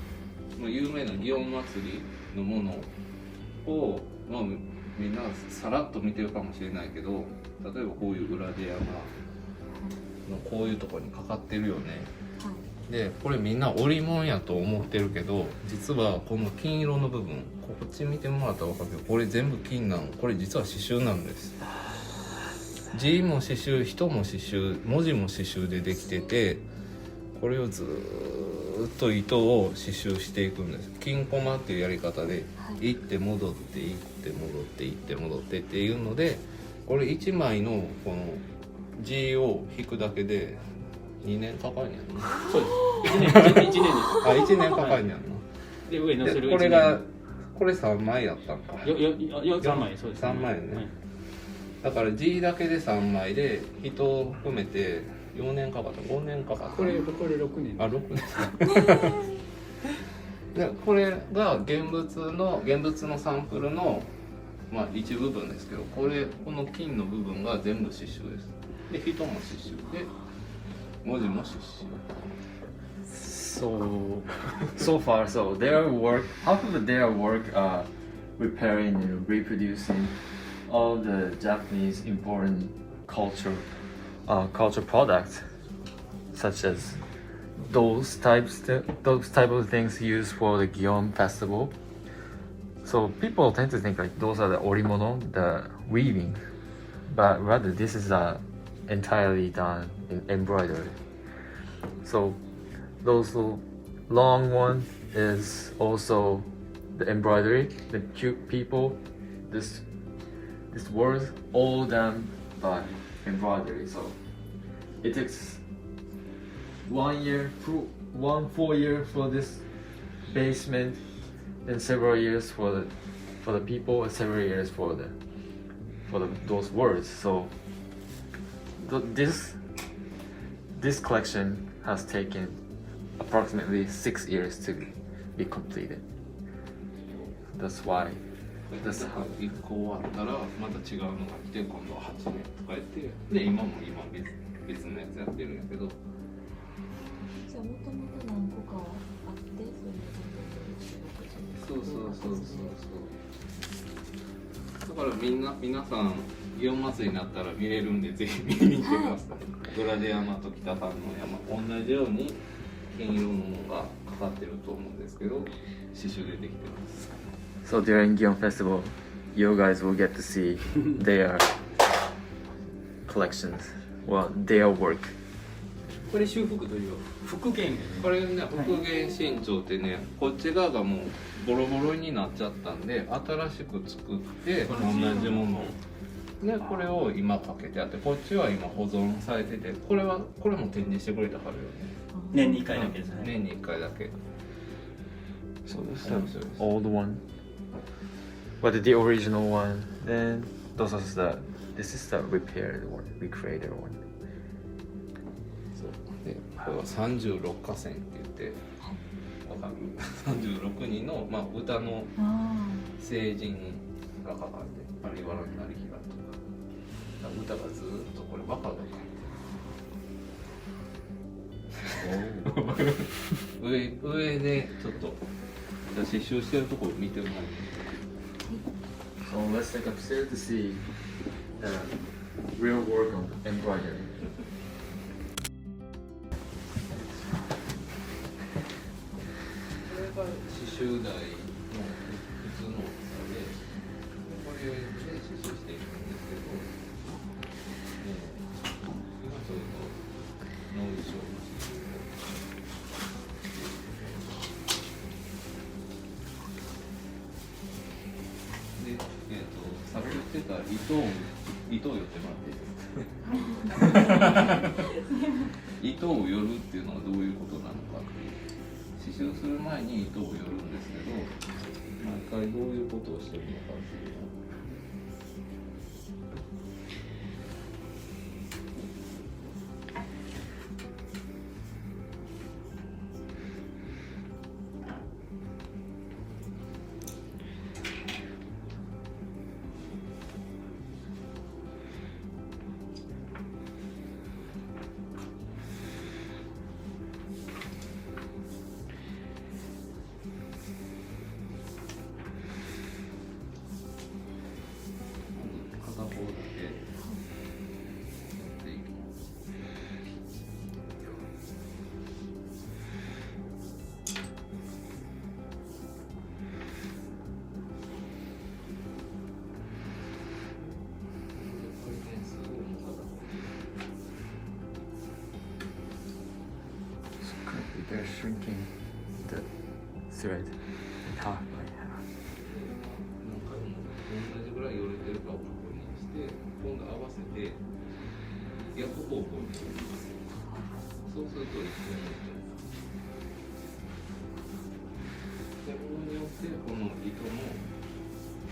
有名な祇園祭のものを、まあ、みんなさらっと見てるかもしれないけど、例えばこういう裏手山のこういうところにかかってるよね。でこれみんな織物やと思ってるけど、実はこの金色の部分、こっち見てもらったら分かるけど、これ全部金なの。これ実は刺繍なんです。字も刺繍、人も刺繍、文字も刺繍でできてて、これをずーっと糸を刺繍していくんです。金コマっていうやり方で、行って戻って行って戻って行って戻ってっていうので、これ1枚のこの字を引くだけで2年かかるんやんな。そうです。1年です。あ、1年かかるんやんな。で、上に乗せるでこれが、これ3枚やったんか。3枚、そうです、ね。3枚ね。はい、だから字だけで3枚で、人を含めて4年かかった、5年かかった。これ6年。あ、6年か。で、これが現物のサンプルの、まあ、一部分ですけど、この金の部分が全部刺繍です。で、人も刺繍で、文字も刺繍。So far, so their work, half of their work are repairing and reproducing all the Japanese important culture products, such as those type of things used for the Gion festival. So people tend to think like those are the orimono, the weaving, but rather this is entirely done in embroidery. So those long one is also the embroidery, the cute people, this words all done by embroidery. So it takes 1 year, 4 years for this basement, then several years for the people, and several years for those words. So this collection has taken approximately 6 years to be completed. That's why. That's how. 1個終わったらまた違うのが来て、今度は8年とか言って、で今別のやつやってるんやけど。じゃあもともと何個かあって、そうだから皆さん祇園祭になったら見れるんで、ぜひ見に来てください。グラデ山と北谷の山、同じように金色のものがかかってると思うんですけど、刺繍でできてます。So during Gion Festival, you guys will get to see their collections, well, their work. これ修復という復元。これね、復元新調ってね、こっち側がもうボロボロになっちゃったんで、新しく作って同じものを。で、これを今かけてあって、こっちは今保存されてて、これも展示してくれたからよね。年に1回だけですね。年に1回だけ。 So this is the old one, but the original one. Then this is the repaired one, recreated one. そうで、これは36河川って言って、わかる？36人の、まあ、歌の聖人が書かれて、有原成平とか、歌がずーっとこれ和歌が書いて上でちょっとじゃあ刺繍してるところ見てもらえ So let's take upstairs to see the real work of embroidery. これが刺繍台の普通の大きさで、これで刺繍していくんですけど、今ちょうど能衣装の刺繍で、さっき言ってた糸を寄ってもらっていいですか糸を寄るっていうのはどういうことなのかっていう刺繍する前に糸を寄るんですけど、毎回どういうことをしてるのかっていうのを片方だけやっていきます。回転数をもう片方 They're shrinking the thread in half by half. 何回も同じぐらい寄れてるかを確認して今度合わせて逆方向に寄ります。そうすると一緒にでこれによってこの糸の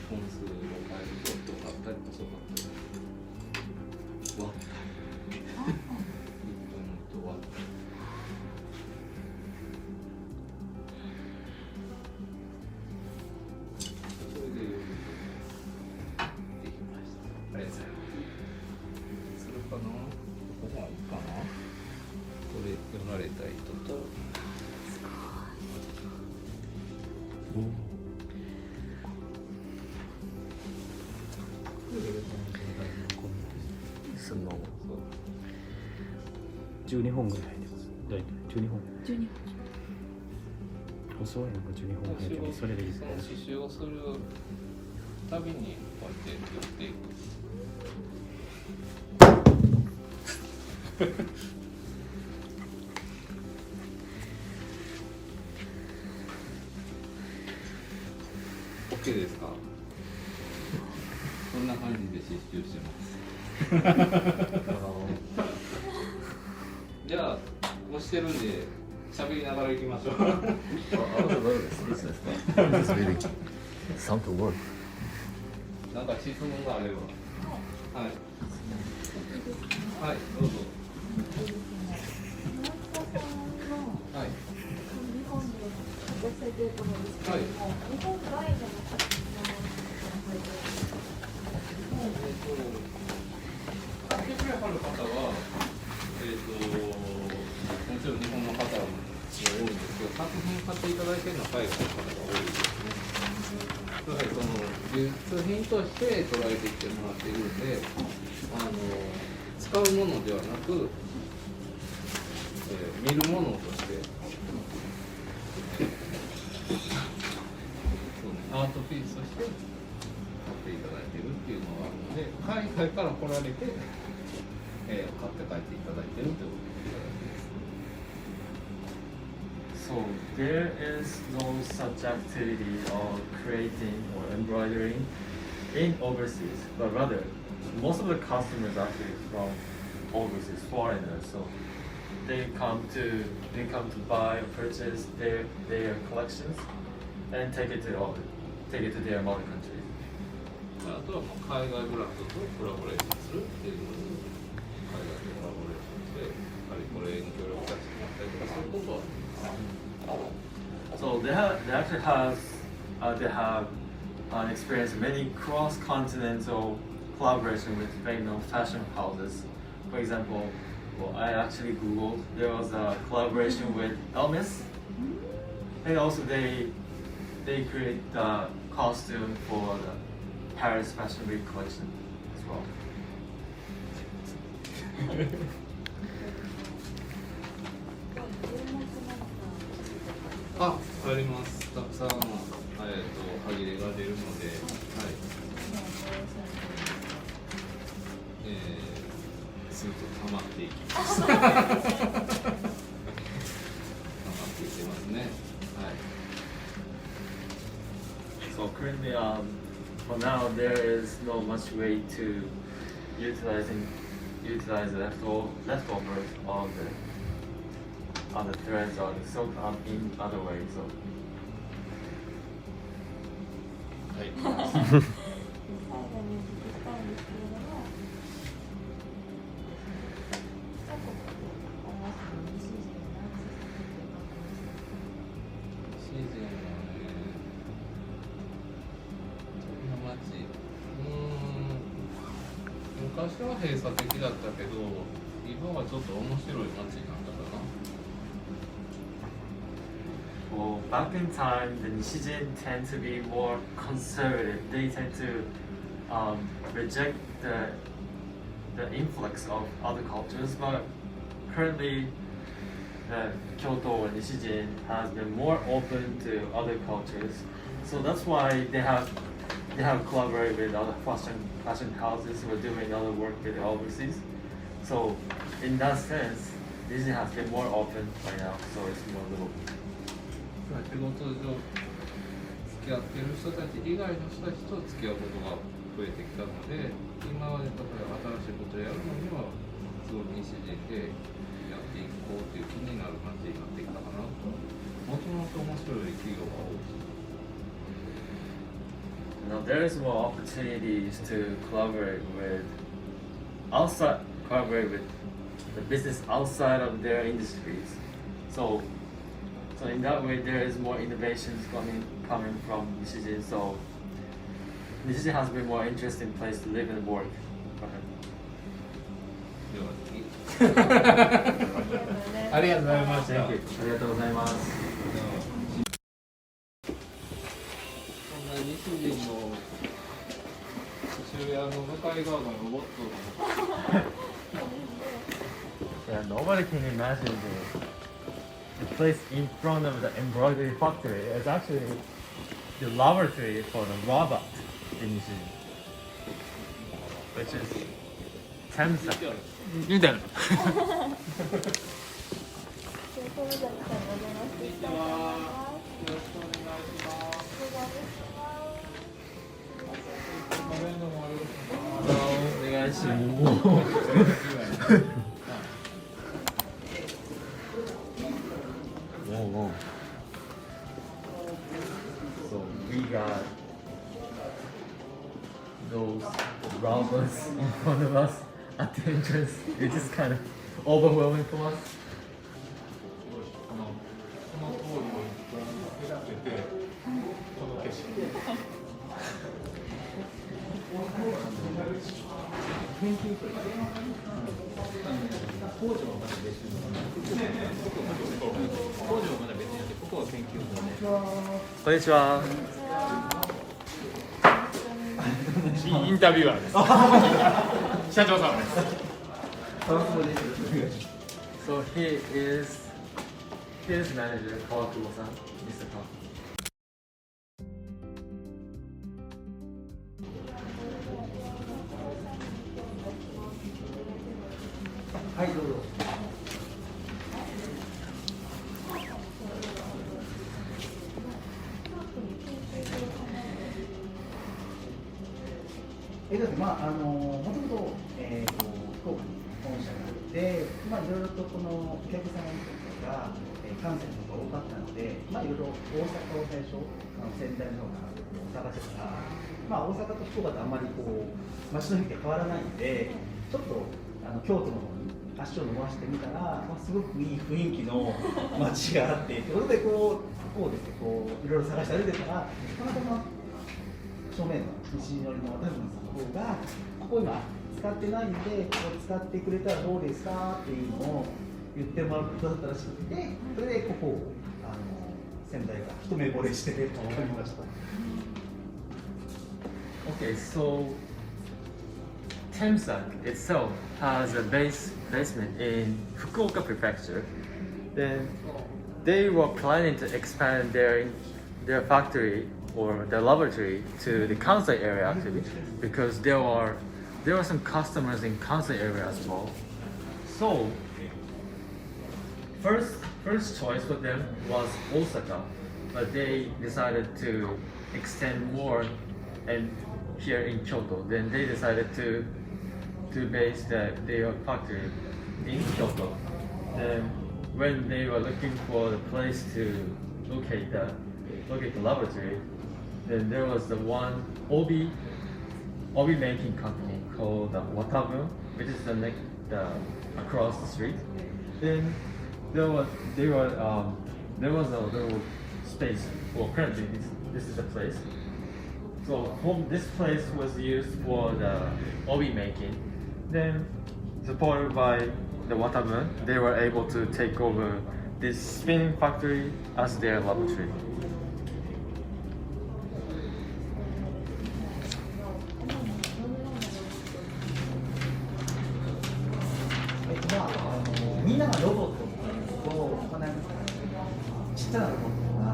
本数を変えると太かったり細かったり割ったり糸の糸割ったりそれでよりできました。ありがとうございます。するかな？ここもいいかな？これ寄られた糸と。その12本ぐらい入ってます。大体12本。12細いのが12本入ってます。それでいいですそねの刺繍をするたびにこうやって寄っていく。OK ですか？こんな感じで刺繍してます。じゃあ押してるんで喋りながら行きましょう。This really sound to work. なんか質問があれば。はい。はい、どうぞ。はい。日本で活躍されていると思うんですけれども、日本外での活躍の買ってくれはる方は、もちろん日本の方も多いんですけど、作品買っていただいているのは海外の方が多いですね。やはりその美術品として捉えてきてもらっているので、使うものではなく、見るものとして、アートピースとして買っていただいているっていうのがあるので、海外から来られて、買って帰っていただいているということです。 So there is no such activity of creating or embroidering in overseas, but rather most of the customers actually from overseas, foreigners. So they come to buy or purchase their collections and take it to their mother countries. あとはもう海外ブランドとコラボレーションするっていうのを海外とコラボレーションして、やはりこれに協力させてもらったりとかすることは。 So they have experienced many cross-continental collaboration with famous fashion houses. For example, well, I actually googled there was a collaboration with Hermes, and also they they create the costume for the Paris Fashion Week collection as well. あります。たくさん歯切れが出るので、はい。すぐと溜まっていきます。溜まっていってますね。はい。So currently, for now, there is no much way to utilize the leftovers of the threads or the silk in other ways. So. はい。最後にお聞きしたいんですけれども、各国であります西陣シーズンはね、この街、昔は閉鎖的だったけど、今はちょっと面白い街なんだかな。Well, back in time, the Nishijin tend to be more conservative. They tend to reject the influx of other cultures, but currently, the Kyoto or Nishijin has been more open to other cultures. So that's why they have collaborated with other fashion houses who are doing other work with overseas. So in that sense, Nishijin has been more open right now. So it's more little. 仕事上付き合ってる人たち以外の人たちと付き合うことが増えてきたので、今は例えば新しいことをやるのにはすごい西陣でやっていこうっていう気になる感じになってきたかなと。もともと面白い企業が多いし。Now there is more opportunities to collaborate with the business outside of their industries. So in that way, there is more innovations coming from Nishijin. So Nishijin has been more interesting place to live and work. Go ahead. ありがとうございました。 Thank you. ありがとうございます。そんな西陣の父親の向かい側のロボットの Yeah, nobody can imagine the place in front of the embroidery factory is actually the laboratory for the robot in Nishijin, which is Tensa. みたいな。今日友崎さんにお邪魔していきたいと思います。よろしくお願いします。お願いします。お願いします。Whoa. So we got those robots in front of us at the entrance. It's just kind of overwhelming for us. この通りを隔てて、この景色。研究という工場はまだ別に工場はまだ別にあって、ここは研究所で。こんにちは。インタビュアーです。社長さんです。So he is manager Kawakubo-san, Mr. Kawakubo. はい、どうぞ。まあもともと福岡に本社があって、まあいろいろとこのお客さんが関西の方が多かったので、まあいろいろ大阪を最初仙台の方から探してたら、まあ大阪と福岡とあんまりこう街の雰囲気が変わらないんで、ちょっと京都の方に足を伸ばしてみたら、まあ、すごくいい雰囲気の街があって、ということでこうですね、こういろいろ探して歩いてたら、たまたま正面の西乗りの渡辺さんの方が、ここ今使ってないんで、ここ使ってくれたらどうですかっていうのを言ってもらうことだったらしくて、それでここを先代が一目惚れしておりました。Okay, so Temsak itself has a basement in Fukuoka Prefecture. Then they were planning to expand their factory or their laboratory to the Kansai area actually, because there were some customers in Kansai area as well. So first choice for them was Osaka, but they decided to extend more and here in Kyoto. Then they decided to base their factory in Kyoto. Then when they were looking for the place to locate the laboratory, then there was the one obi making company called Watabu, which is the across the street. Then there was a little space. Well, currently this is the place. So this place was used for the obi making. Then, supported by the Watabu, they were able to take over this spinning factory as their laboratory. みんながロボットと、ちっちゃなロボットが、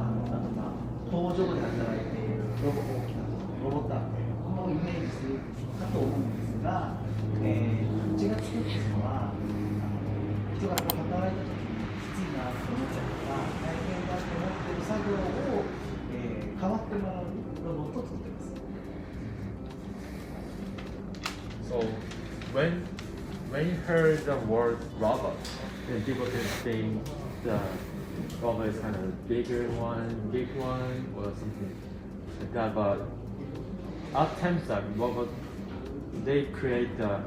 工場で働いている大きなロボットをイメージするかと思うんですが、うちが作っているのは、人が働いた時にきついなと思ったりとか、大変だと思っている作業を、代わってもらうロボットを作っています。So when you heard the word robot, then people can think the robot is kind of big one, or something like that. But at Temsak, they create the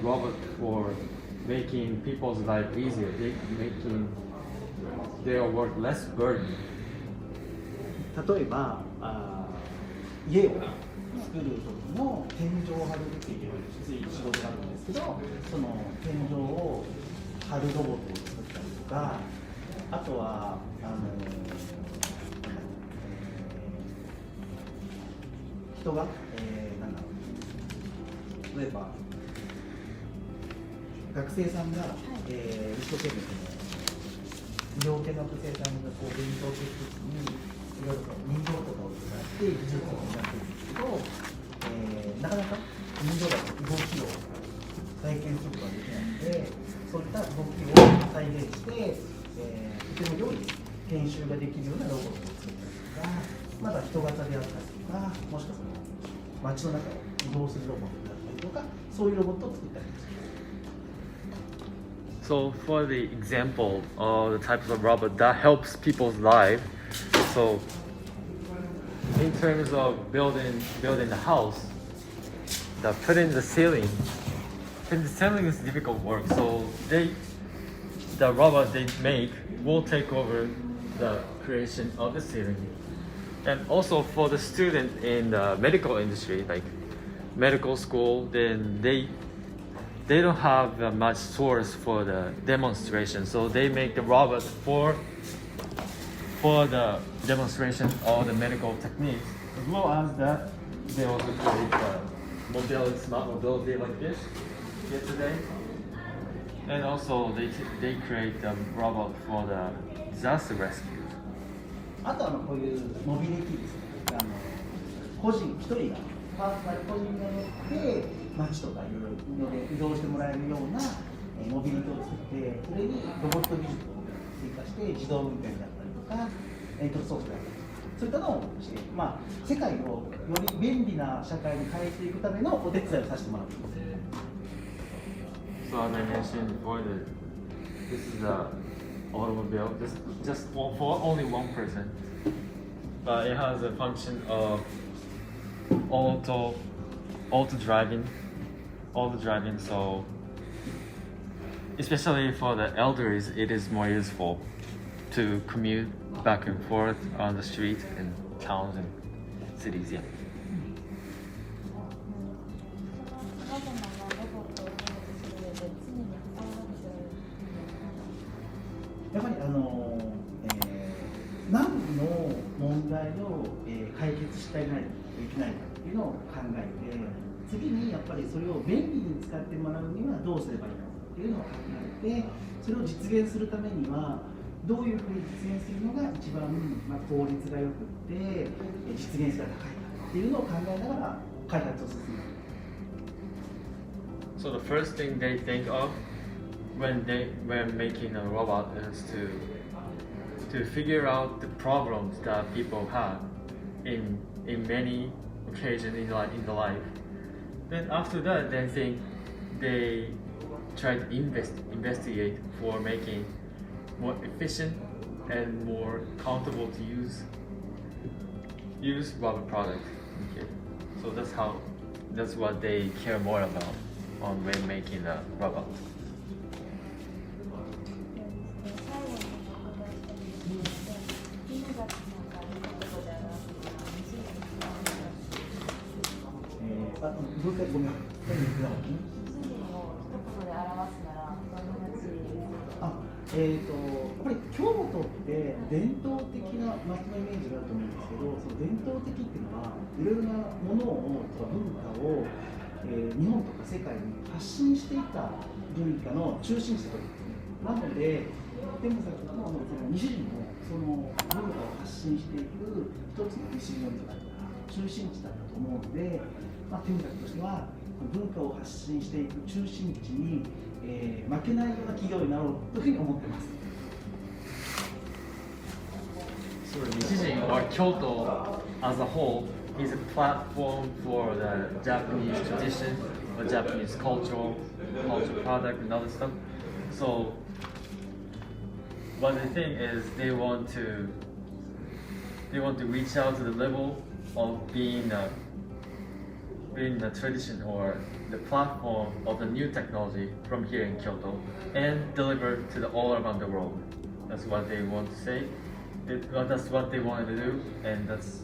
robot for making people's life easier, making their work less burden. 例えば家を作る時の天井を張るっていうきつい仕事があるんですけど、その天井を張るロボットを作ったりとか、あとは人が、例えば学生さんが、一生懸命医療系の学生さんがこう勉強していく時にいろいろと人形とかを使って技術を担っているんですけど、なかなか人形だと動きを体験することができないので、そういった動きを再現して、とても良い研修ができるようなロボットを作ったりとか、まだ人型であったりとか、もしくは街の中を移動するロボットだったりとか、そういうロボットを作ったりします。So for the example of the types of robot that helps people's life, so in terms of building the house, putting the ceiling is difficult work. So the robot they make will take over the creation of the ceiling. And also for the student in the medical industry, like medical school, then they don't have much source for the demonstration, so they make the robot for the demonstration of the medical techniques, as well as that they also create smart mobility like this here today, and also they create a robot for the disaster rescue. あとはこういうモビリティですね。個人一人がパーソナル個人が乗って街とかいろいろで移動してもらえるようなモビリティを作って、それにロボット技術を追加して自動運転だったりとか、遠隔操作だったりとか、そういったのをして、世界をより便利な社会に変えていくためのお手伝いをさせてもらっています。So as I mentioned before, this is the automobile, just for only one person, but it has a function of auto driving. So especially for the elders, it is more useful to commute back and forth on the street in towns and cities. Yeah. やっぱり南部の題を、解決したいないといけないかっていうのを考えて、次にやっぱりそれを便利に使ってもらうにはどうすればいいかっていうのを考えて、それを実現するためにはどういうふうに実現するのが一番、効率がよくって実現性が高いかっていうのを考えながら開発を進める。So the first thing they think of when making a robot is to figure out the problems that people have in many occasions in the life. Then after that, they try to investigate for making more efficient and more comfortable to use robot product. Okay. So that's what they care more about on when making a robot. もう一回ごめん。やっぱり京都って伝統的な街のイメージがあると思うんですけど、その伝統的っていうのはいろいろなものを文化を、日本とか世界に発信していた文化の中心地だと思うんですね。なので、でもさっきの西陣もその文化を発信していく一つの西陣だった中心地だったと思うので、テムタクとしては文化を発信していく中心地に、負けないような企業になろうというふうに思っています。So Nishijin or Kyoto as a whole is a platform for the Japanese tradition or Japanese culture product and other stuff. So what they think is they want to reach out to the level of being the tradition or the platform of the new technology from here in Kyoto and deliver to all around the world. That's what they want to say. That's what they wanted to do, and that's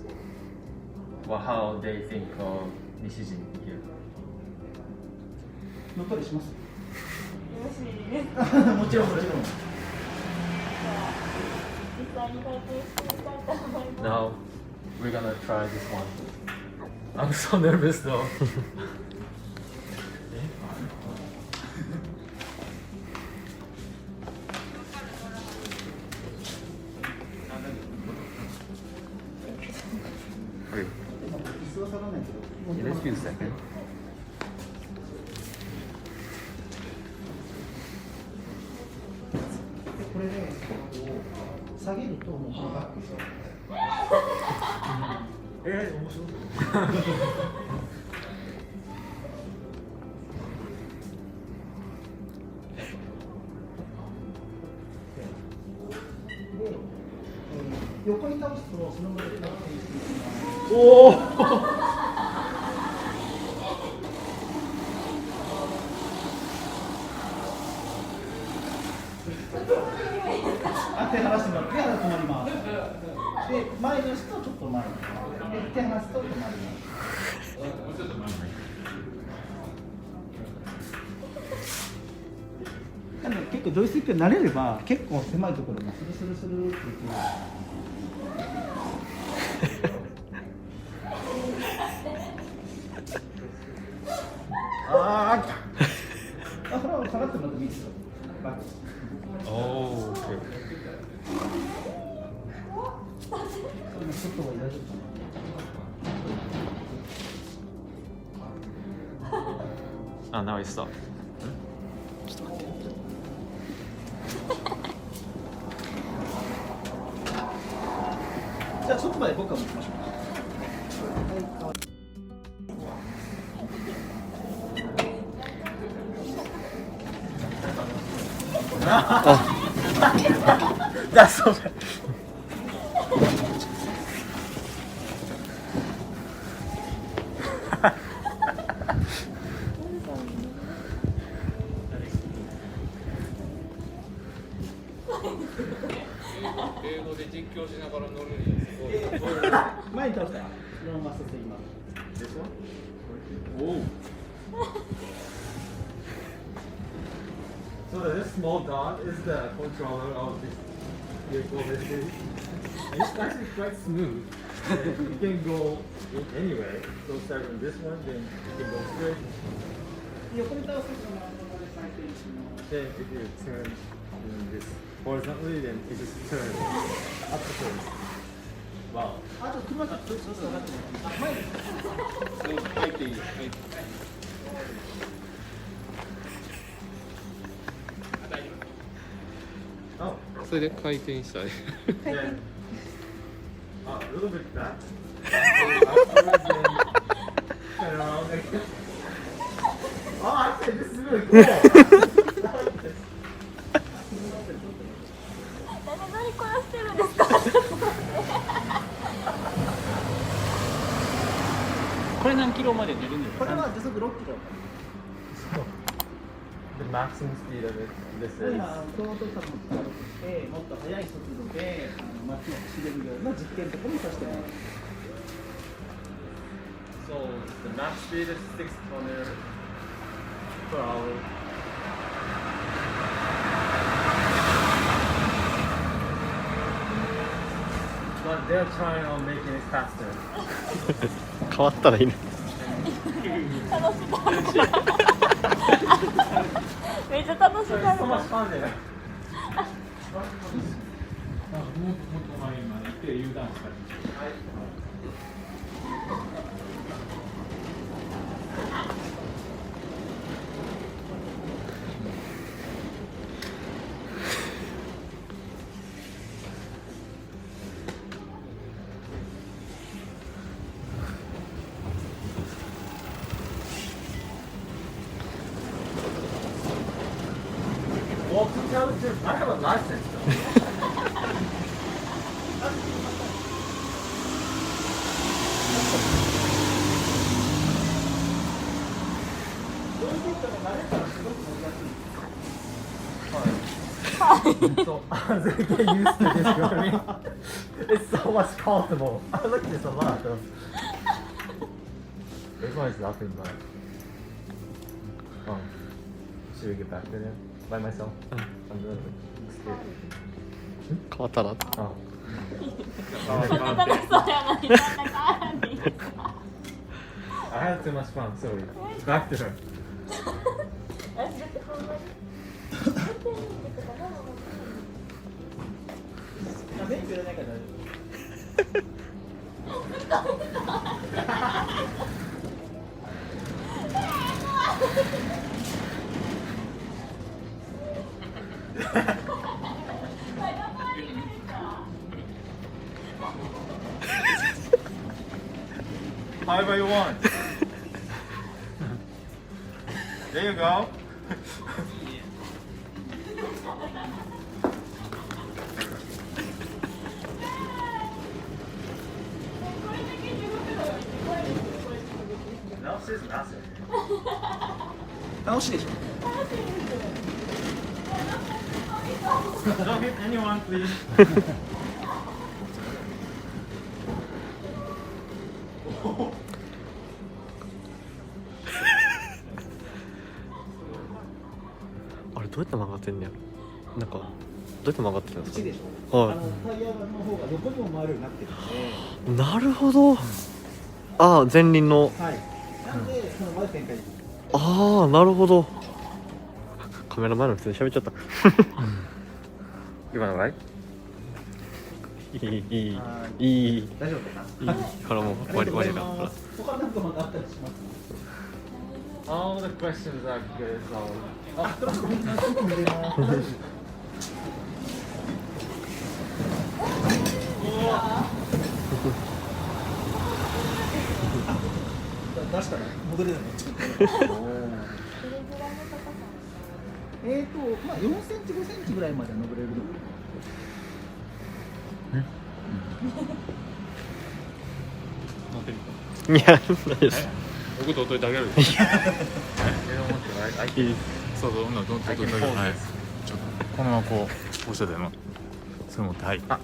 how they think of Nishijin here. 乗ったりします？よろしいですか？もちろんもちろん。実際に体験してみたいと思います。Now we're gonna try this one. I'm so nervous though. In a few seconds. これで下げるともうこのバックですよ。面白い。で、横に倒すとそのままで倒していきます。おお。手離してもらって、手離すと止まります。で、前の人をちょっと前に。で、手離すと止まります。もうちょっと前に。結構ジョイスティックに慣れれば結構狭いところもスルスルスルっていける。ああ、それは下がってもらってもいいですよ。Oh, okay. 外は大丈夫かな。Ah, now it stopped. じゃあ外まで僕は持ちましょう。That's so bad. 英語で実況しながら乗るんですごい。前に倒したらそのまま進みます。This one? Oh. So this small dot is the controller of this It's actually quite smooth. You can go in anyway. So start from this one, then you can go straight. 横に倒すと回転します。 Then if you turn this horizontally, then it just turns up the face. Wow. あと車がちょっと上がってます。前です。入っていい。それで回転したい。Then, a little bit back. Turn around like this. Oh, actually, this is really cool. 何こらしてるんですか？これ何キロまで出るんですか？これは時速6キロ。The maximum speed of it, this これ is. は京都サロンとしてもっと速い速度で街を走れるような実験とかもさせてもらいます。 So the max speed is 6 kilometers per hour. But they're trying on making it faster. 変わったらいいね。楽しい。めっちゃ楽しい。 So much fun there. もっと前に行って U ターンしたり。Well, to tell the truth, I have a license though. そう、they get used to this running. It's so much comfortable. I like this a lot though. Everyone's laughing, but should we get back to them by myself? I'm really scared. 変わったら。そんな楽しそうやのになんだかあるんですか？ I had too much fun, so back to her. 私だってほんまに。免許いらないから大丈夫。 However you want. There you go. No, she's massive. 楽しいでしょ。 Don't hit anyone, please. あれどうやって曲がってんねやろ。なんかどうやって曲がってるんです口でしか。ょ。はタイヤの方が横にも回るようになってるので。い。なるほど。ああ、前輪の。はい。なんでその前展開。ああ、なるほど。カメラ前の人で喋っちゃった。今のright? いい。大丈夫かな。これもう終わりだから。他なんかまだあったりします。 All the questions are good, so. あ、トラックみんなすぐ見れます。出したら戻れない。まあ4センチ5センチぐらいまで登れるの。いや、ないです。僕と取りてあげる。そうそう、女どんと取りてあげる。はい。ちょっとこのままこうしてたよな。それ持ってはい。あ、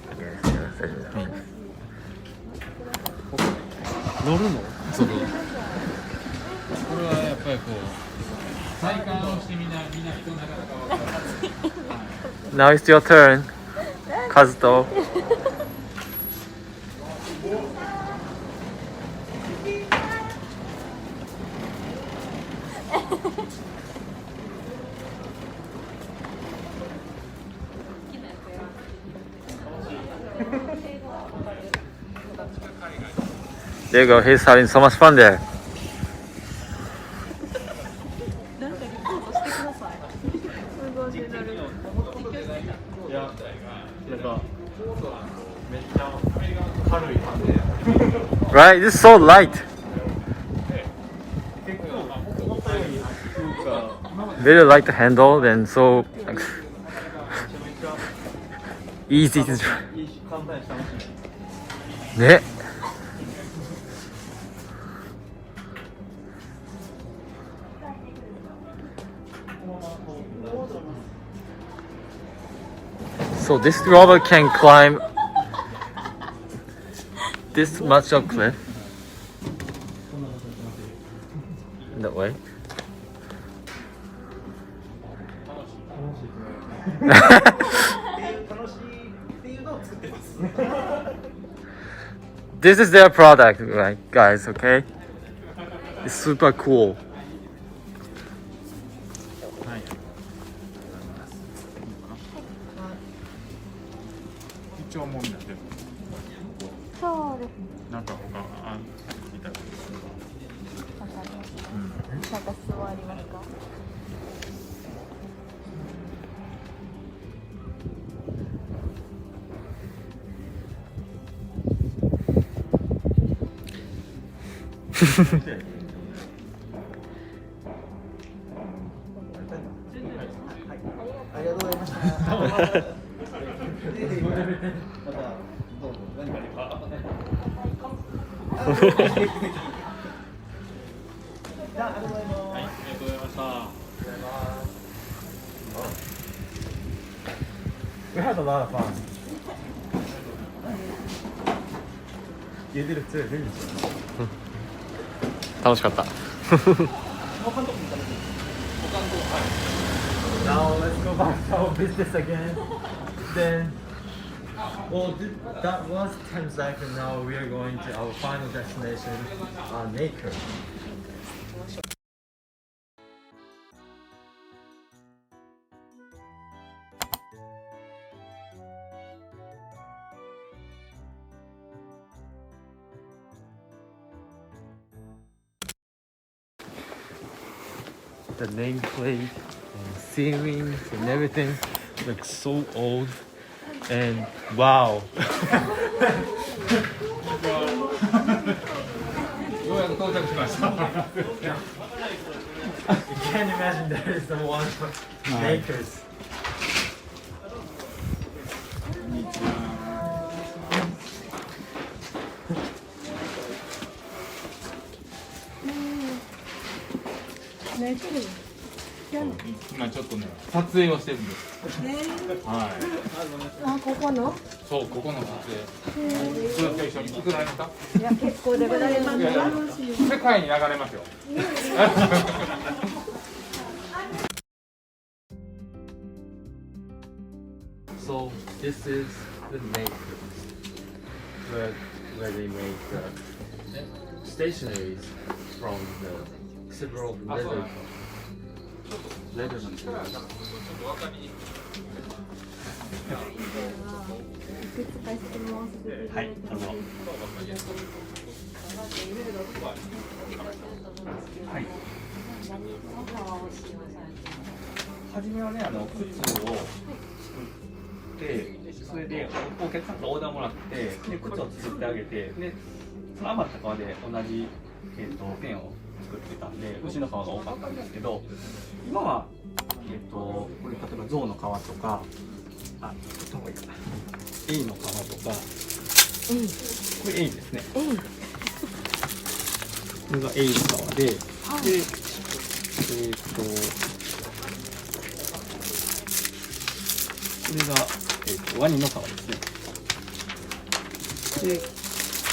乗るの？そうそう。これはやっぱりこう体感をしてみないとなかなかわからない。 Now it's your turn. 何カズとThere you go, he's having so much fun there. なんかリポートしてください。すごいなる。いや、なんかめっちゃ軽い感じで Right? This is so light. 結構思ったよりなんか Very light to handle and so めちゃめちゃ easy to drive. いいし簡単に楽しい。ね。So this robot can climb this much of cliff that way. This is their product, right, guys? Okay, it's super cool. 一応もみなってる。そうですね。なんか他みたいな。わかります。なんか質問ありますか？ありがとうございました。またどうぞ何かあれば。ありがとうございます。はい、ありがとうございました。We had a lot of fun. You did it too, didn't you? 楽しかった。Now let's go back to our business again. Then, well, that was Thames-like, and now we are going to our final destination, Naker. The nameplate and ceilings and everything looks so old and wow. ようやく到着しました。 You can't imagine there is the one for makers. 泣いてる。今ちょっとね、撮影をしてるんです。はい。あ、ここの？そう、ここの撮影。それと一緒にいくらですか？いや、結構でございます。いやいや世界に流れますよ。So this is the makers where they make stationaries from the several leather materials. いくつか質問させていただいてもいいですか？いろいろ使っていただけると思うんですけど、はい、何の革を使用されていますか？初めはね、靴を作って、それでお客さんからオーダーもらって、で靴を作ってあげて、でその余った革で同じ、ペンを作ってたんで、牛の革が多かったんですけど、今は、これ例えば象の革とか、あ、ちょっと方がいいかな、エイの革とか、これエイですね。これがエイの革で、で、これが、ワニの皮ですね。で、こ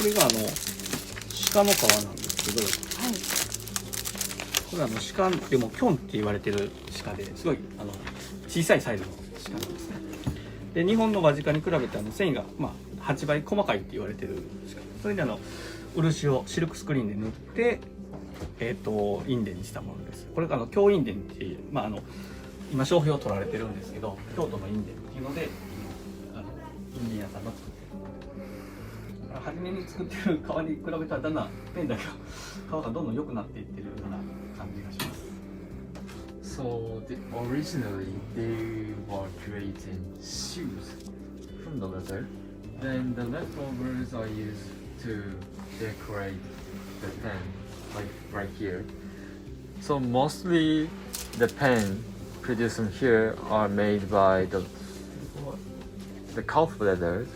れが鹿の皮なんですけど、これは鹿でもキョンって言われてる鹿ですごい小さいサイズの鹿なんですね。で日本の和紙に比べて繊維が、8倍細かいって言われてるんですけど、それで漆をシルクスクリーンで塗って、印伝にしたものです。これが京印伝っていう、今商標を取られてるんですけど、京都の印伝っていうので印伝屋さんが作ってる。初めに作ってる革に比べたらだんだんペンだけが革がどんどん良くなっていってるような感じがします。So originally they were creating shoes from the leather. Then the leftovers are used to decorate the pen, like right here. So mostly the pen produced from here are made by the calf leathers,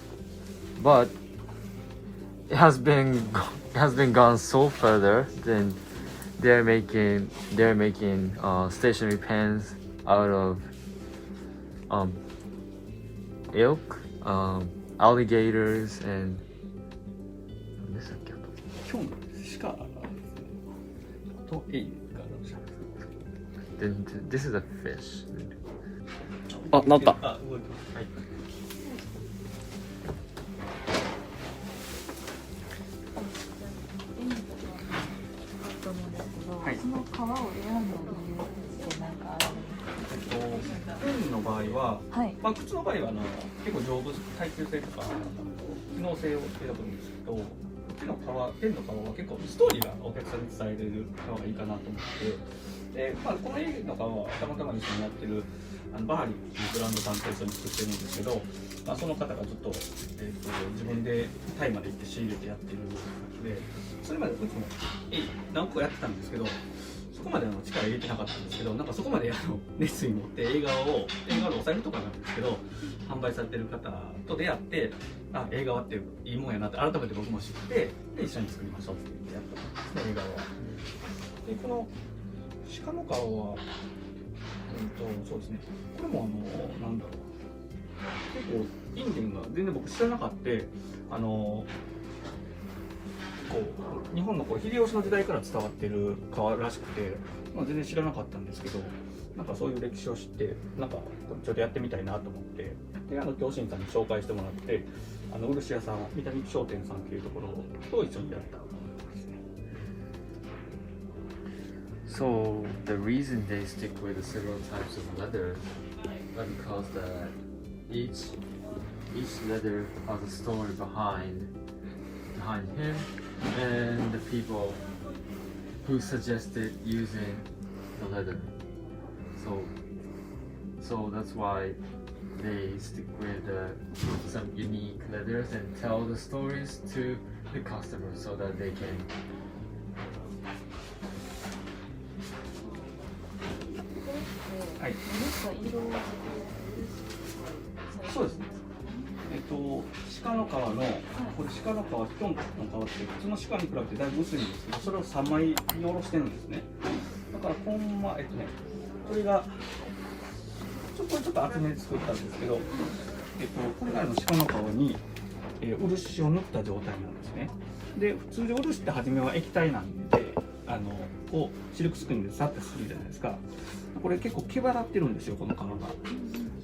but it has been gone so further. Then they're making stationery pens out of elk, alligators, and 何でしたっけ？今日の鹿とエイがThen this is a fish. あ、なった。あ、動いてます。はい。と思うんですけど、はいその革を選んだ理由って何かあるんペンの場合は、ですか？はい。靴の場合は結構丈夫耐久性とか機能性を選ぶんですけど、ペンの革は結構ストーリーがお客さんに伝えれる革がいいかなと思って、でこの絵の革はたまたま一緒にやってるバーリーっていうブランドさんと一緒に作ってるんですけど、その方がずっと、自分でタイまで行って仕入れてやってるので、それまでうちも何個かやってたんですけど、そこまで力入れてなかったんですけど、なんかそこまで熱意持って映画をお財布とかなんですけど販売されてる方と出会って、映画はっていいもんやなって改めて僕も知って、で一緒に作りましょうって言ってやったんですね、映画は。でこの鹿の顔はそうですね、これもなんだろう、結構印伝が全然僕知らなかった、日本の秀吉の時代から伝わってる革らしくて、全然知らなかったんですけど、なんかそういう歴史を知って、なんかちょっとやってみたいなと思って、で京信さんに紹介してもらって、漆屋さん、三谷商店さんっていうところと一緒にやったものですね。So the reason they stick with the several types of leather are because that each leather has a story behind him and the people who suggested using the leather. So that's why they stick with some unique leathers and tell the stories to the customers so that they canはい、そうですね。鹿の皮の、これ鹿の皮、キョンの皮って普通の鹿に比べてだいぶ薄いんですけど、それを3枚におろしてるんですね。だからこれがちょっと厚めで作ったんですけど、これが鹿の皮に、漆を塗った状態なんですね。で、通常漆って初めは液体なんで、こうシルクスクリーンでさってするじゃないですか。これ結構毛羽立ってるんですよ、この皮が。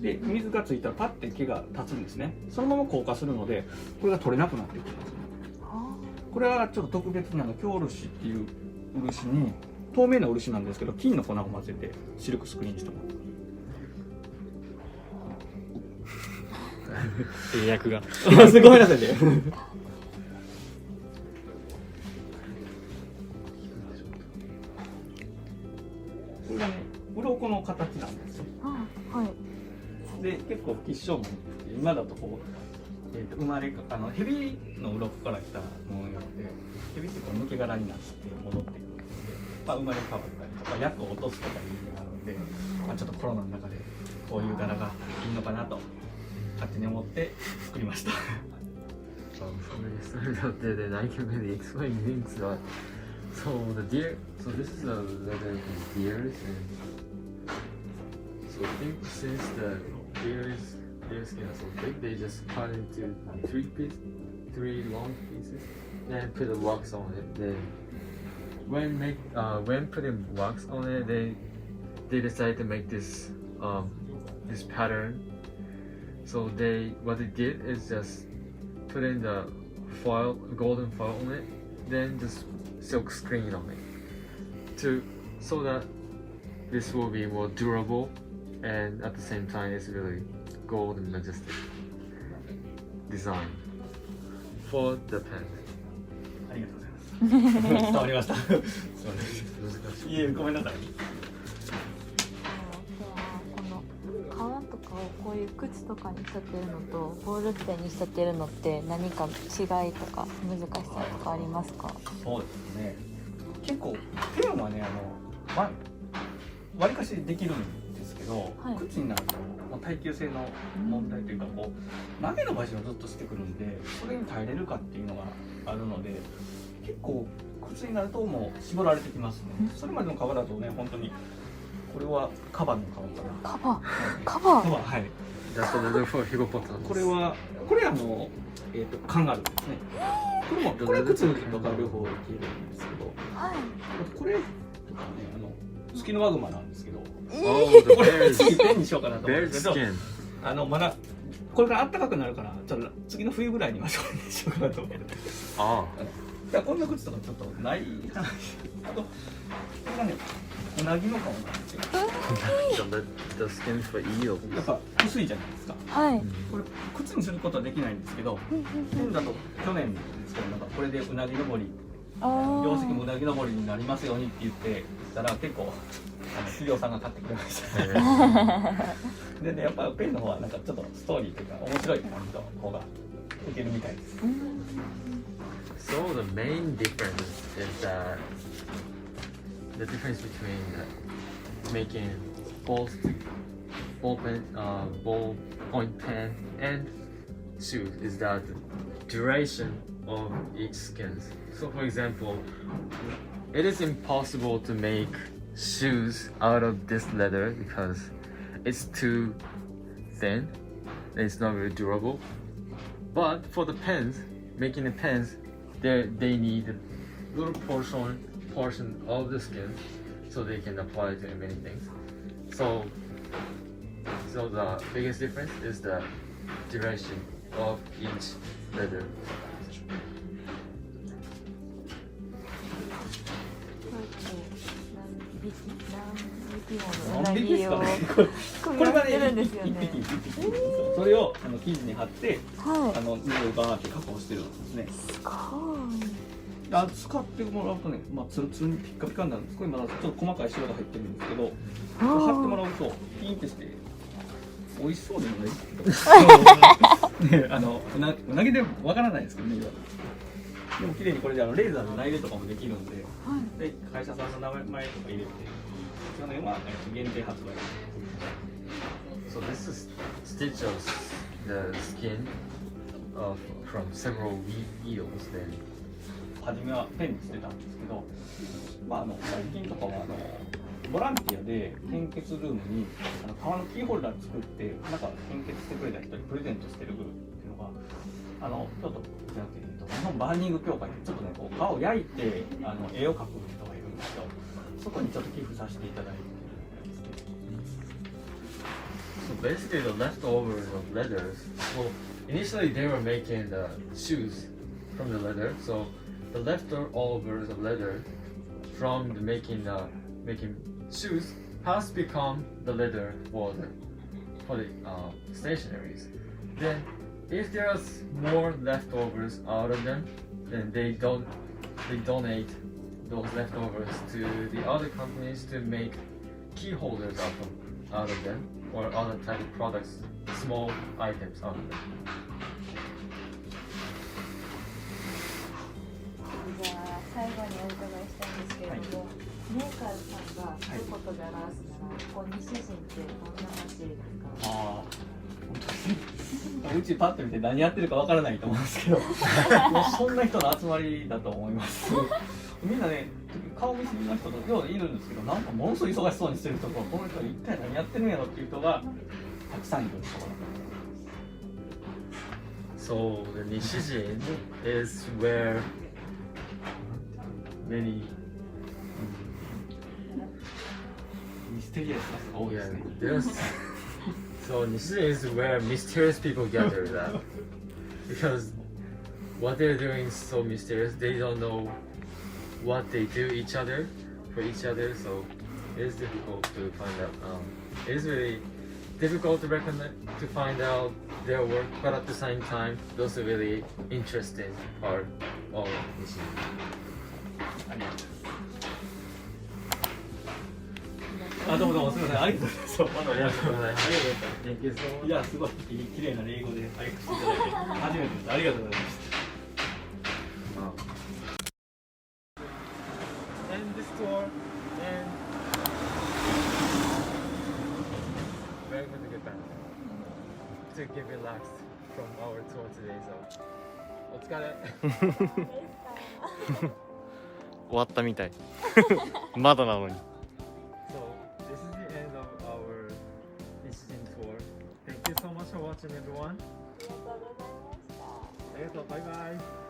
で、水がついたらパッて毛が立つんですね。そのまま硬化するので、これが取れなくなってくるんですね。これはちょっと特別に京漆っていう漆に、透明な漆なんですけど、金の粉を混ぜてシルクスクリーンにしてもらう。英訳がすごいなさいね。これがね、鱗の形なんですよ。はい。で、結構吉祥紋って今だと生まれ蛇の鱗から来たものなので、蛇って抜け殻になって戻ってくるので、生まれ変わったりとか厄を落とすとかいう意味があるので、ちょっとコロナの中でこういう柄がいいのかなと勝手に思って作りました。Sorry about that, and I can really explain things. But so this is a leather from deers, and so I think since the deer skin is so big, they just cut into three long pieces, and put the wax on it. Then when putting wax on it, they decided to make this pattern So what they did is just put in the foil, golden foil on it, then just silk screen on it, so that this will be more durable, and at the same time it's really gold and majestic design for the pen. ありがとうございます。伝わりました。すいません。いえ、ごめんなさい。この革とかをこういう靴とかに仕立てるのとボールペンに仕立てるのって何か違いとか難しさとかありますか？そうですね。結構ペンはね、割りかしできるんですけど、はい、靴になると耐久性の問題というか、こう投げ伸ばしをずっとしてくるんで、それに耐えれるかっていうのがあるので、結構靴になるともう絞られてきますね。それまでの革だとね、本当にこれはカバの革かな。カバはい。That's the leather for hippopotamus. これカンガルーですね。これ靴とか両方着れるんですけど、はい、これとかね、ツキノワグマなんですけど、Oh, the これ bear's 次ペンにしようかなと思うん bear ですけど、 skin. まだこれから暖かくなるからちょっと次の冬ぐらいにはそうにしようかなと思って。Ah. いや、こんな靴とかちょっとない話。あとこれがね、うなぎの顔なんですよ。The skin for eel. やっぱ薄いじゃないですか。はい、これ靴にすることはできないんですけど、ペンだと去年ですけど、なんかこれでうなぎ登り、業績もうなぎ登りになりますようにって言ってたら、結構企業さんが買ってくれましたでね、やっぱペンの方はなんかちょっとストーリーというか面白い感じの方が受けるみたいです。So the main difference is that the difference between making ballpoint pen and shoes is that the duration of each skin. So for example, it is impossible to make shoes out of this leather because it's too thin and it's not very durable. But for the pens, making the pens, they need a little portion of the skin so they can apply to many things. So the biggest difference is the duration of each leather. 何匹ですかね。これがね、一匹。それを生地に貼って、布をバーって加工してるんですね。すごい。使ってもらうとね、ツルツルにピッカピカになるんです。これまだちょっと細かい白が入ってるんですけど、貼ってもらうとピンってして美味しそうでもないですけど、ね、うなぎでわからないですけどね。でも綺麗にこれでレーザーの内入れとかもできるんで、で会社さんの名前とか入れて、去年は限定発売。So this is stitches the skin from several eels then. 初めはペンにしてたんですけど、最近とかはボランティアで献血ルームに革のキーホルダー作ってなんか献血してくれた人にプレゼントしてるっていうのがちょっと日本バーニング協会でちょっとねこう革を焼いて絵を描く人がいるんですよ。そこにちょっと寄付させていただいて。So basically the leftovers of leathers, well initially they were making the shoes from the leather, so the leftovers of leather from the making shoes has become the leather for the stationaries. Then if there's more leftovers out of them, then they donate those leftovers to the other companies to make key holders out of them or other type of products, small items out of them. じゃあ最後にお伺いしたいんですけれども、メーカーさんが一言で表すなら、ここ西陣ってどんな街ですか？うちパッと見て何やってるかわからないと思うんですけどもうそんな人の集まりだと思いますみんなね、顔見知りの人とよういるんですけど、なんかものすごい忙しそうにしてる人とこの人一体何やってるんやろっていう人がたくさんいるところだと思います。 So the Nishijin is where many ミステリアスな人が多いですね。there's So Nishijin is where mysterious people gather that because what they're doing is so mysterious. They don't know what they do for each other. So it is difficult to find out. It is really difficult to find out their work, but at the same time, those are really interesting part of Nishijin. あ、どうもどうもすみません、ありがとうございます。ありがとうございます。 Thank you so much. いや、すごい綺麗な英語で愛していただいて初めてです。ありがとうございます。And this tour and we're going to get back to get relaxed from our tour today. So お疲れ。終わったみたいまだなのに。 So this is the end of our Nishijin tour. Thank you so much for watching, everyone. ありがとう。バイバイ。